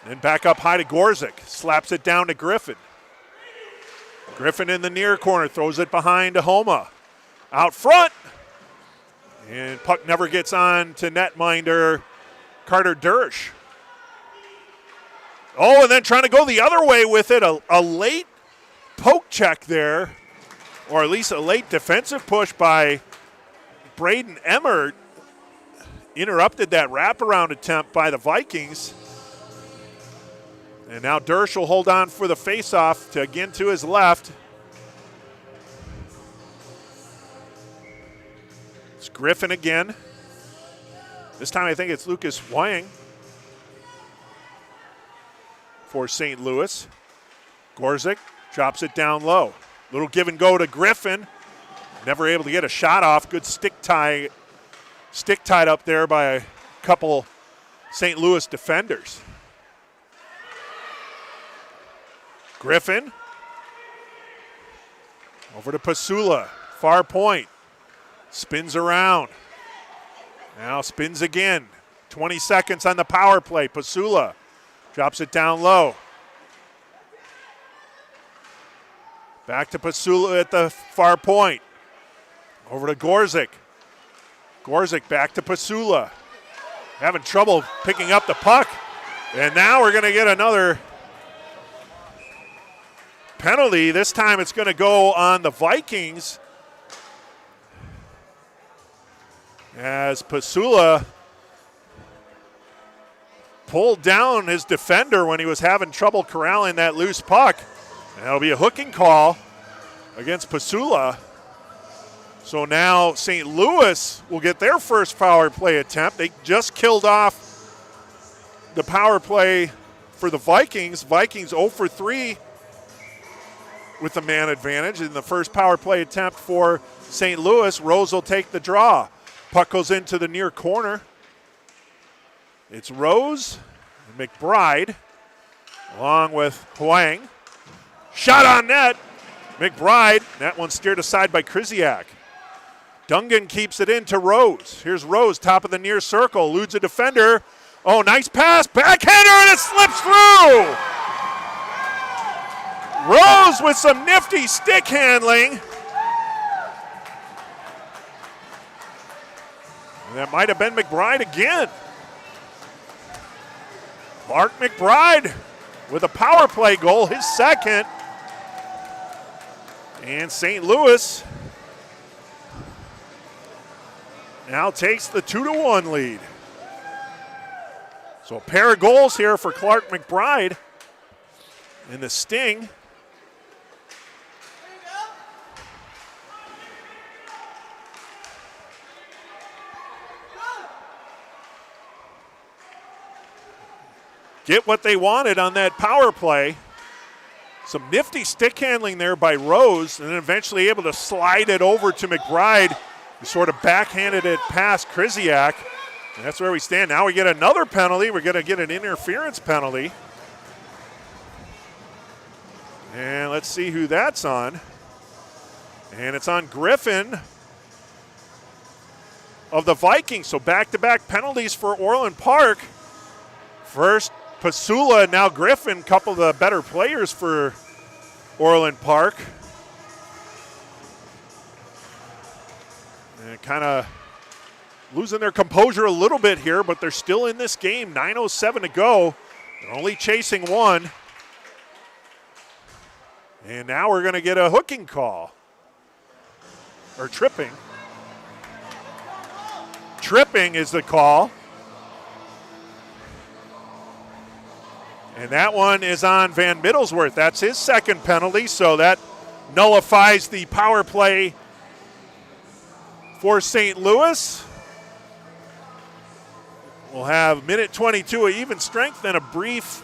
Then back up high to Gorzik. Slaps it down to Griffin. Griffin in the near corner. Throws it behind to Homa. Out front. And puck never gets on to netminder Carter Dersch. Oh, and then trying to go the other way with it. A late poke check there. Or at least a late defensive push by Braden Emmert interrupted that wraparound attempt by the Vikings. And now Dersch will hold on for the faceoff to again to his left. It's Griffin again. This time I think it's Lucas Wang for St. Louis. Gorzik drops it down low. Little give and go to Griffin. Never able to get a shot off. Good stick tied up there by a couple St. Louis defenders. Griffin. Over to Pasula. Far point. Spins around. Now spins again. 20 seconds on the power play. Pasula drops it down low. Back to Pasula at the far point. Over to Gorzik. Gorzik back to Pasula. Having trouble picking up the puck. And now we're going to get another penalty. This time it's going to go on the Vikings, as Pasula pulled down his defender when he was having trouble corralling that loose puck. And that'll be a hooking call against Pasula. So now St. Louis will get their first power play attempt. They just killed off the power play for the Vikings. Vikings 0 for 3 with the man advantage in the first power play attempt for St. Louis. Rose will take the draw. Puck goes into the near corner. It's Rose and McBride along with Huang. Shot on net. McBride. That one steered aside by Krzyzak. Dungan keeps it into Rose. Here's Rose, top of the near circle, eludes a defender. Oh, nice pass, backhander, and it slips through. Rose with some nifty stick handling. And that might have been McBride again. Clark McBride with a power play goal, his second. And St. Louis now takes the 2-1 lead. So a pair of goals here for Clark McBride in the Sting. Get what they wanted on that power play. Some nifty stick handling there by Rose, and then eventually able to slide it over to McBride, who sort of backhanded it past Krzyzak. And that's where we stand. Now we get another penalty. We're going to get an interference penalty. And let's see who that's on. And it's on Griffin of the Vikings. So back-to-back penalties for Orland Park. First, Pasula, now Griffin, couple of the better players for Orland Park. And kind of losing their composure a little bit here, but they're still in this game. 9:07 to go. They're only chasing one. And now we're going to get a hooking call. Or tripping. Tripping is the call. And that one is on Van Middlesworth. That's his second penalty, so that nullifies the power play for St. Louis. We'll have minute 22 of even strength and a brief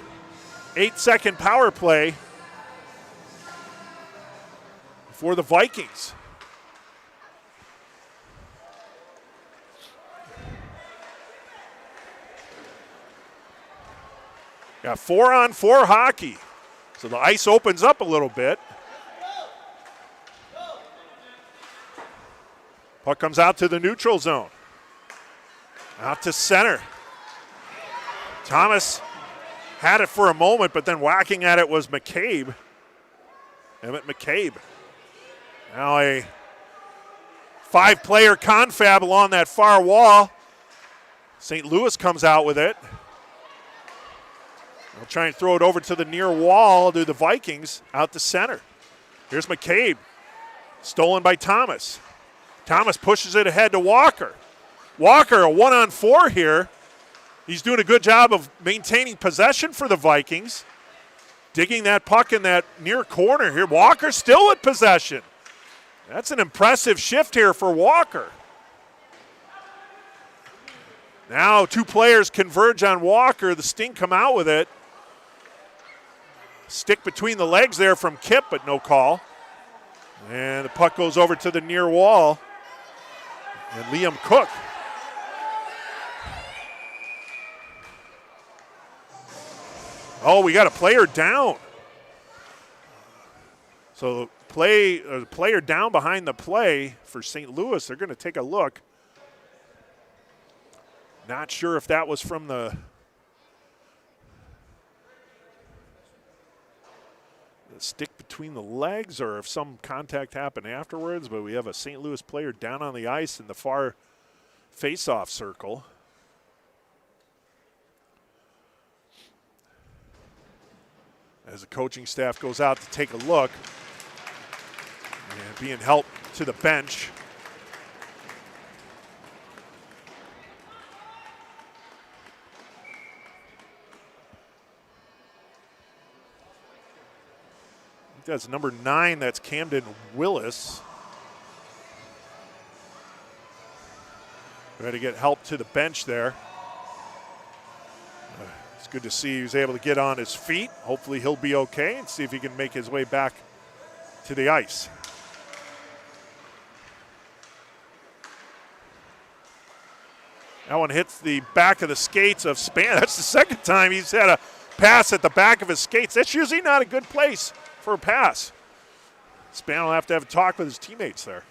8-second power play for the Vikings. Got 4-on-4 hockey. So the ice opens up a little bit. Puck comes out to the neutral zone. Out to center. Thomas had it for a moment, but then whacking at it was McCabe. Emmett McCabe. Now a 5-player confab along that far wall. St. Louis comes out with it. They'll try and throw it over to the near wall to the Vikings out to center. Here's McCabe. Stolen by Thomas. Thomas pushes it ahead to Walker. Walker, a 1-on-4 here. He's doing a good job of maintaining possession for the Vikings. Digging that puck in that near corner here. Walker still with possession. That's an impressive shift here for Walker. Now 2 players converge on Walker. The Sting come out with it. Stick between the legs there from Kip, but no call. And the puck goes over to the near wall. And Liam Cook. Oh, we got a player down. So player down behind the play for St. Louis. They're going to take a look. Not sure if that was from the stick between the legs or if some contact happened afterwards, but we have a St. Louis player down on the ice in the far face-off circle. As the coaching staff goes out to take a look and being helped to the bench. That's number 9, that's Camden Willis. Ready to get help to the bench there. It's good to see he was able to get on his feet. Hopefully he'll be okay and see if he can make his way back to the ice. That one hits the back of the skates of Span. That's the second time he's had a pass at the back of his skates. That's usually not a good place for a pass. Span will have to have a talk with his teammates there.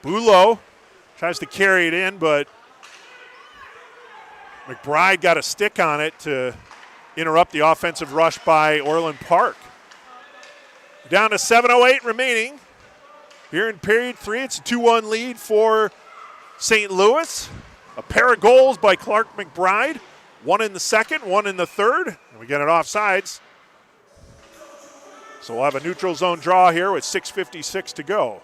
Bulow tries to carry it in, but McBride got a stick on it to interrupt the offensive rush by Orland Park. Down to 7:08 remaining. Here in period 3, it's a 2-1 lead for St. Louis. A pair of goals by Clark McBride. One in the second, one in the third. And we get it offsides. So we'll have a neutral zone draw here with 6:56 to go.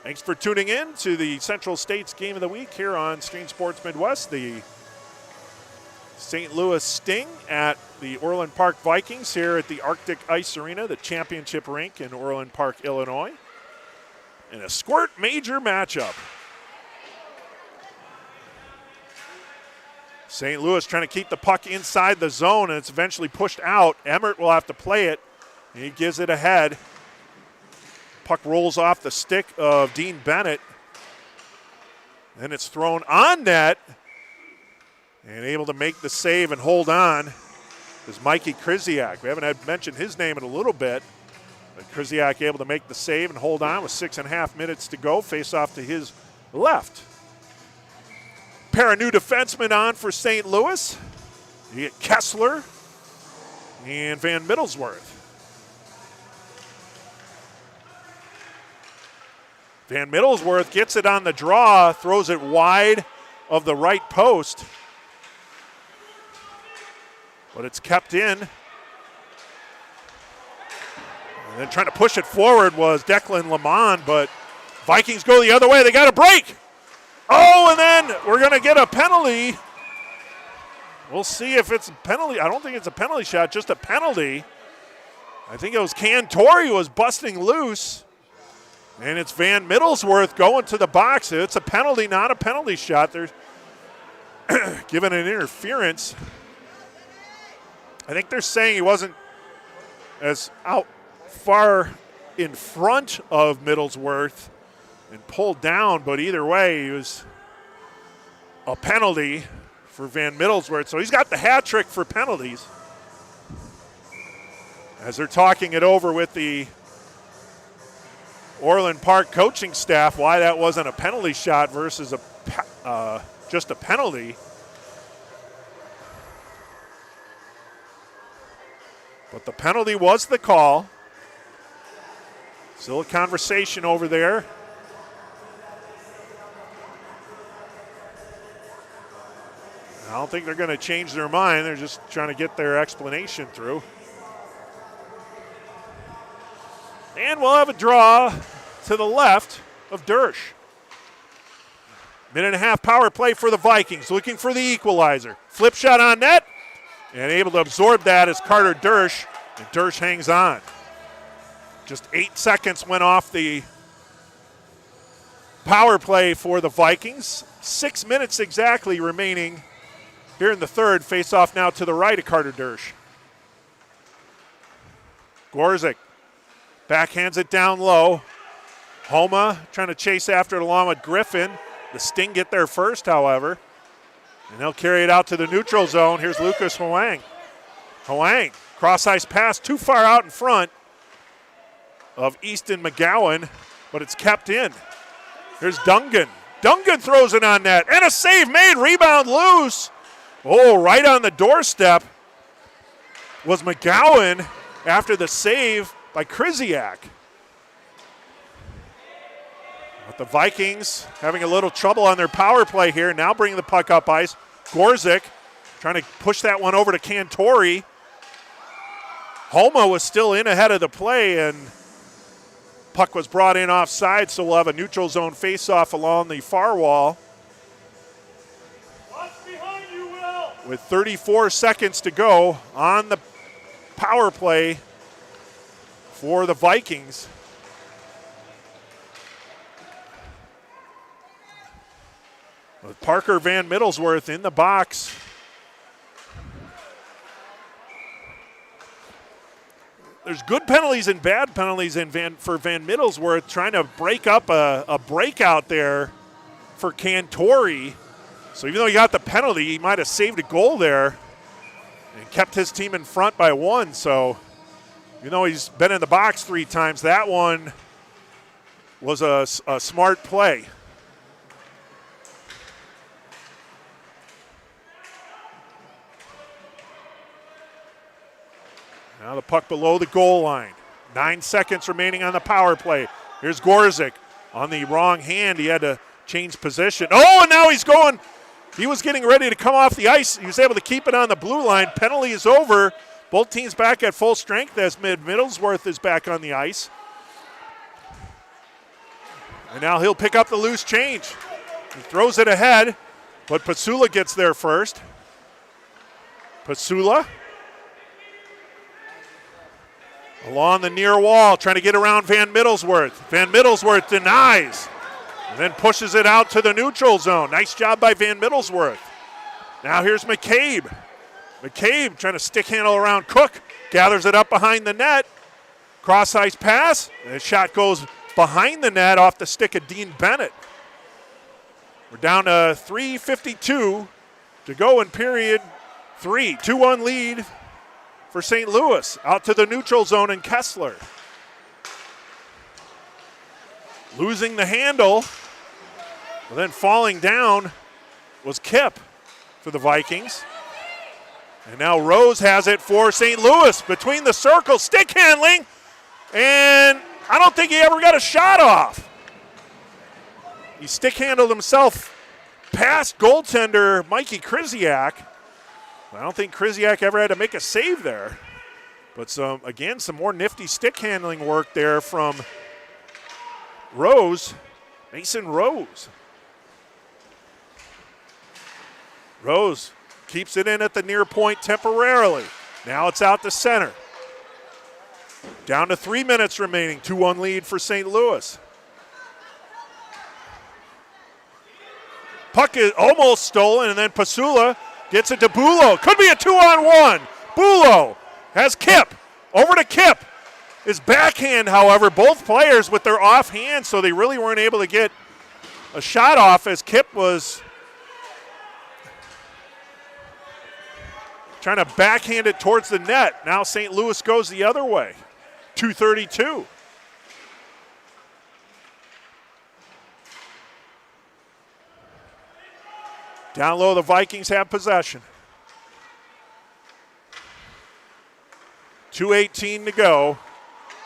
Thanks for tuning in to the Central States Game of the Week here on Stream Sports Midwest. The St. Louis Sting at the Orland Park Vikings here at the Arctic Ice Arena, the championship rink in Orland Park, Illinois. In a Squirt major matchup. St. Louis trying to keep the puck inside the zone, and it's eventually pushed out. Emmert will have to play it. He gives it ahead. Puck rolls off the stick of Dean Bennett. Then it's thrown on net. And able to make the save and hold on is Mikey Krzyzak. We haven't had mentioned his name in a little bit. But Krzyzak able to make the save and hold on with 6.5 minutes to go. Face off to his left. Pair of new defensemen on for St. Louis. You get Kessler and Van Middlesworth. Van Middlesworth gets it on the draw, throws it wide of the right post. But it's kept in. And then trying to push it forward was Declan Lamont, but Vikings go the other way. They got a break. Oh, and then we're going to get a penalty. We'll see if it's a penalty. I don't think it's a penalty shot, just a penalty. I think it was Cantori was busting loose. And it's Van Middlesworth going to the box. It's a penalty, not a penalty shot. They're given an interference. I think they're saying he wasn't as out far in front of Middlesworth and pulled down, but either way, he was a penalty for Van Middlesworth. So he's got the hat trick for penalties. As they're talking it over with the Orland Park coaching staff, why that wasn't a penalty shot versus just a penalty. But the penalty was the call. Still a conversation over there. I don't think they're going to change their mind. They're just trying to get their explanation through. And we'll have a draw to the left of Dersch. Minute and a half power play for the Vikings, looking for the equalizer. Flip shot on net, and able to absorb that is Carter Dersch, and Dersch hangs on. Just 8 seconds went off the power play for the Vikings. 6 minutes exactly remaining here in the third. Face off now to the right of Carter Dersch. Gorzik backhands it down low. Homa trying to chase after it along with Griffin. The Sting get there first, however. And they'll carry it out to the neutral zone. Here's Lucas Hoang. Hoang, cross-ice pass too far out in front of Easton McGowan, but it's kept in. Here's Dungan. Dungan throws it on net, and a save made, rebound loose. Oh, right on the doorstep was McGowan after the save by Krzyzak. But the Vikings having a little trouble on their power play here, now bringing the puck up ice. Gorzik trying to push that one over to Cantori. Homa was still in ahead of the play, and puck was brought in offside, so we'll have a neutral zone face-off along the far wall. Behind you, Will. With 34 seconds to go on the power play for the Vikings. With Parker Van Middlesworth in the box. There's good penalties and bad penalties for Van Middlesworth, trying to break up a breakout there for Cantori. So even though he got the penalty, he might have saved a goal there and kept his team in front by one. So You know, he's been in the box 3 times. That one was a smart play. Now the puck below the goal line. 9 seconds remaining on the power play. Here's Gorzik on the wrong hand. He had to change position. Oh, and now he's going. He was getting ready to come off the ice. He was able to keep it on the blue line. Penalty is over. Both teams back at full strength as Middlesworth is back on the ice. And now he'll pick up the loose change. He throws it ahead, but Pasula gets there first. Pasula along the near wall, trying to get around Van Middlesworth. Van Middlesworth denies and then pushes it out to the neutral zone. Nice job by Van Middlesworth. Now here's McCabe. McCabe trying to stick handle around Cook, gathers it up behind the net. Cross ice pass, and the shot goes behind the net off the stick of Dean Bennett. We're down to 3:52 to go in period 3. 2-1 lead for St. Louis. Out to the neutral zone in Kessler. Losing the handle, but then falling down was Kip for the Vikings. And now Rose has it for St. Louis between the circles, stick handling, and I don't think he ever got a shot off. He stick handled himself past goaltender Mikey Krzyzak. I don't think Krzyzak ever had to make a save there. But some more nifty stick handling work there from Rose, Mason Rose. Rose keeps it in at the near point temporarily. Now it's out to center. Down to 3 minutes remaining. 2-1 lead for St. Louis. Puck is almost stolen, and then Pasula gets it to Bulow. Could be a 2-on-1. Bulow has Kip. Over to Kip. His backhand, however, both players with their offhand, so they really weren't able to get a shot off as Kip was trying to backhand it towards the net. Now St. Louis goes the other way. 2:32. Down low, the Vikings have possession. 2:18 to go.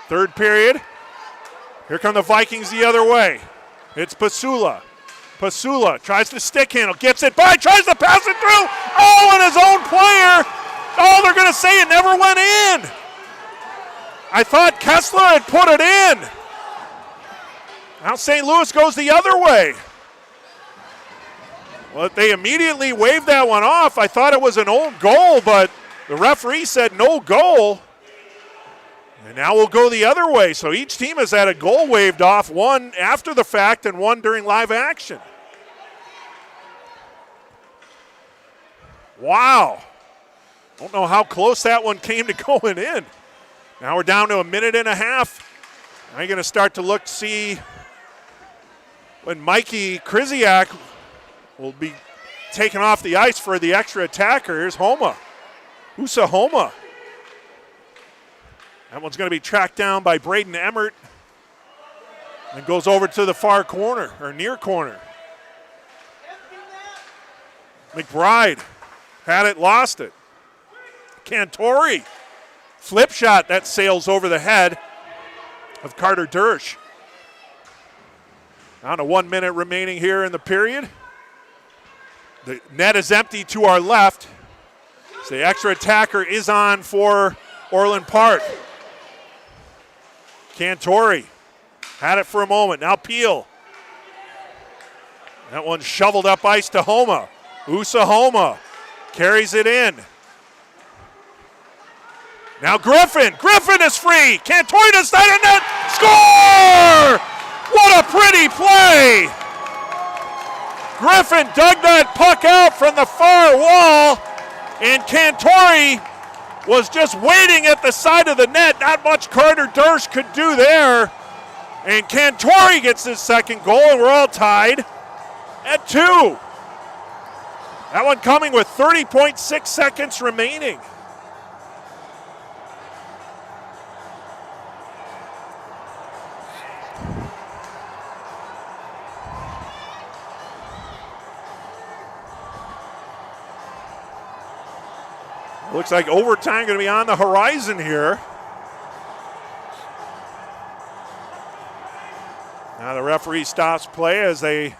Third period. Here come the Vikings the other way. It's Pasula. Pasula tries to stick handle, gets it by, tries to pass it through. Oh, and his own player. Oh, they're going to say it never went in. I thought Kessler had put it in. Now St. Louis goes the other way. Well, they immediately waved that one off. I thought it was an old goal, but the referee said no goal. And now we'll go the other way. So each team has had a goal waved off, one after the fact and one during live action. Wow. Don't know how close that one came to going in. Now we're down to a minute and a half. Now you're going to start to look to see when Mikey Krzyzak will be taken off the ice for the extra attacker. Here's Homa. Usa Homa. That one's going to be tracked down by Braden Emmert and goes over to the far corner, or near corner. McBride had it, lost it. Cantori, flip shot that sails over the head of Carter Dersch. Down to 1 minute remaining here in the period. The net is empty to our left. So the extra attacker is on for Orland Park. Cantori had it for a moment. Now Peel. That one shoveled up ice to Homa. Usa Homa carries it in. Now Griffin. Griffin is free. Cantori to side of net. Score! What a pretty play! Griffin dug that puck out from the far wall, and Cantori was just waiting at the side of the net. Not much Carter Dersch could do there. And Cantori gets his second goal, and we're all tied at 2. That one coming with 30.6 seconds remaining. Looks like overtime going to be on the horizon here. Now the referee stops play as they,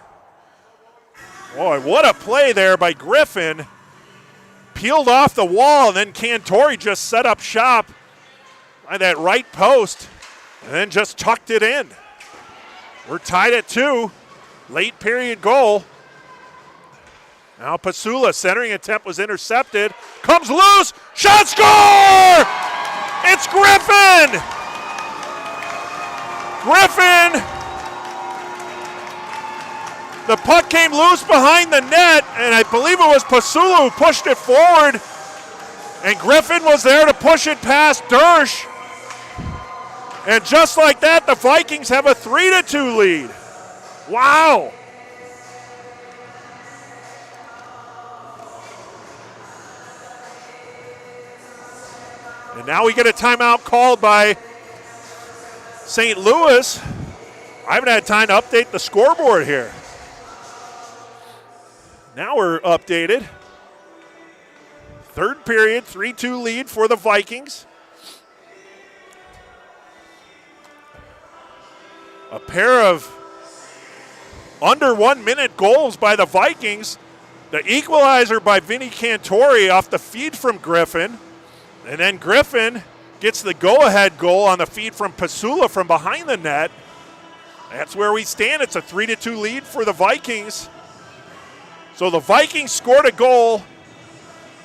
boy, what a play there by Griffin. Peeled off the wall, and then Cantori just set up shop by that right post and then just tucked it in. We're tied at 2. Late period goal. Now Pasula, centering attempt was intercepted. Comes loose, shot, score! It's Griffin! Griffin! The puck came loose behind the net, and I believe it was Pasula who pushed it forward. And Griffin was there to push it past Dersch. And just like that, the Vikings have a 3-2 lead. Wow. And now we get a timeout called by St. Louis. I haven't had time to update the scoreboard here. Now we're updated. Third period, 3-2 lead for the Vikings. A pair of under 1 minute goals by the Vikings. The equalizer by Vinny Cantori off the feed from Griffin. And then Griffin gets the go-ahead goal on the feed from Pasula from behind the net. That's where we stand. It's a 3-2 lead for the Vikings. So the Vikings scored a goal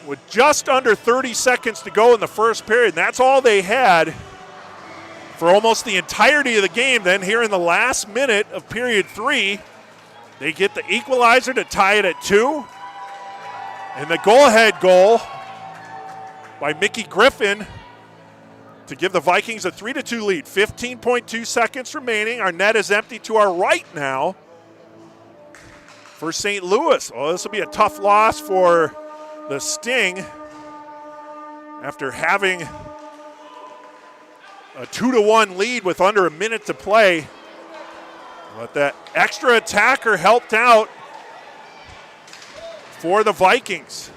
with just under 30 seconds to go in the first period. And that's all they had for almost the entirety of the game. Then here in the last minute of period 3, they get the equalizer to tie it at 2. And the go-ahead goal by Mickey Griffin to give the Vikings a 3-2 lead. 15.2 seconds remaining. Our net is empty to our right now for St. Louis. Oh, this will be a tough loss for the Sting after having a 2-1 lead with under a minute to play. But that extra attacker helped out for the Vikings.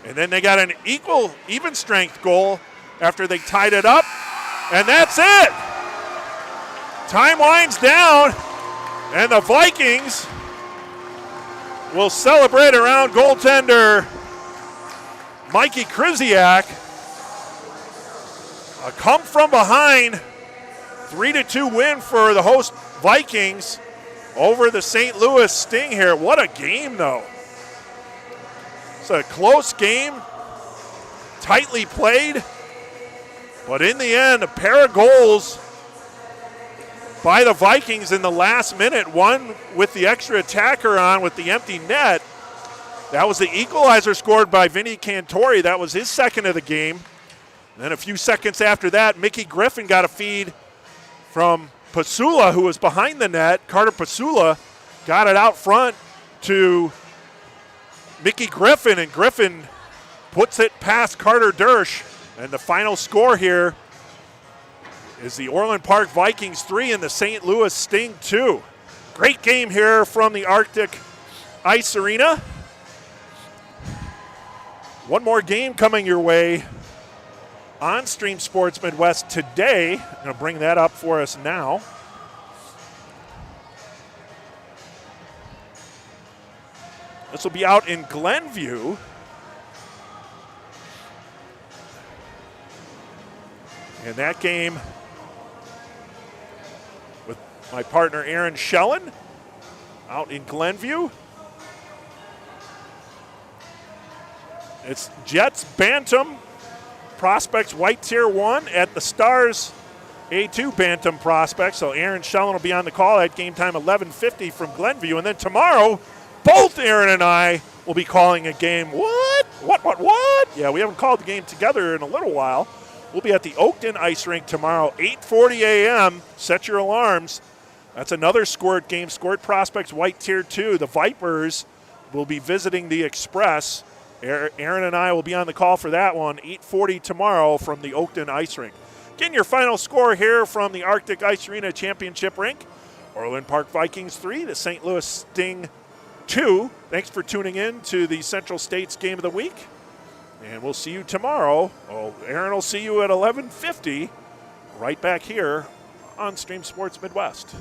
And then they got an even strength goal after they tied it up. And that's it. Time winds down, and the Vikings will celebrate around goaltender Mikey Krzyzak. A come from behind 3-2 win for the host Vikings over the St. Louis Sting here. What a game, though. It's a close game, tightly played, but in the end, a pair of goals by the Vikings in the last minute, one with the extra attacker on with the empty net. That was the equalizer scored by Vinny Cantori. That was his second of the game. And then a few seconds after that, Mickey Griffin got a feed from Pasula, who was behind the net. Carter Pasula got it out front to Mickey Griffin, and Griffin puts it past Carter Dersch. And the final score here is the Orland Park Vikings 3 and the St. Louis Sting 2. Great game here from the Arctic Ice Arena. One more game coming your way on Stream Sports Midwest today. I'm going to bring that up for us now. This will be out in Glenview. And that game with my partner Aaron Schellen out in Glenview. It's Jets Bantam Prospects White Tier 1 at the Stars A2 Bantam Prospects. So Aaron Schellen will be on the call at game time 11:50 from Glenview. And then tomorrow, both Aaron and I will be calling a game. What? Yeah, we haven't called the game together in a little while. We'll be at the Oakton Ice Rink tomorrow, 8:40 a.m. Set your alarms. That's another Squirt game, Squirt Prospects White Tier 2. The Vipers will be visiting the Express. Aaron and I will be on the call for that one, 8:40 tomorrow from the Oakton Ice Rink. Again, your final score here from the Arctic Ice Arena Championship Rink. Orland Park Vikings 3, the St. Louis Sting 2. Thanks for tuning in to the Central States Game of the Week. And we'll see you tomorrow. Oh, Aaron will see you at 11:50 right back here on Stream Sports Midwest.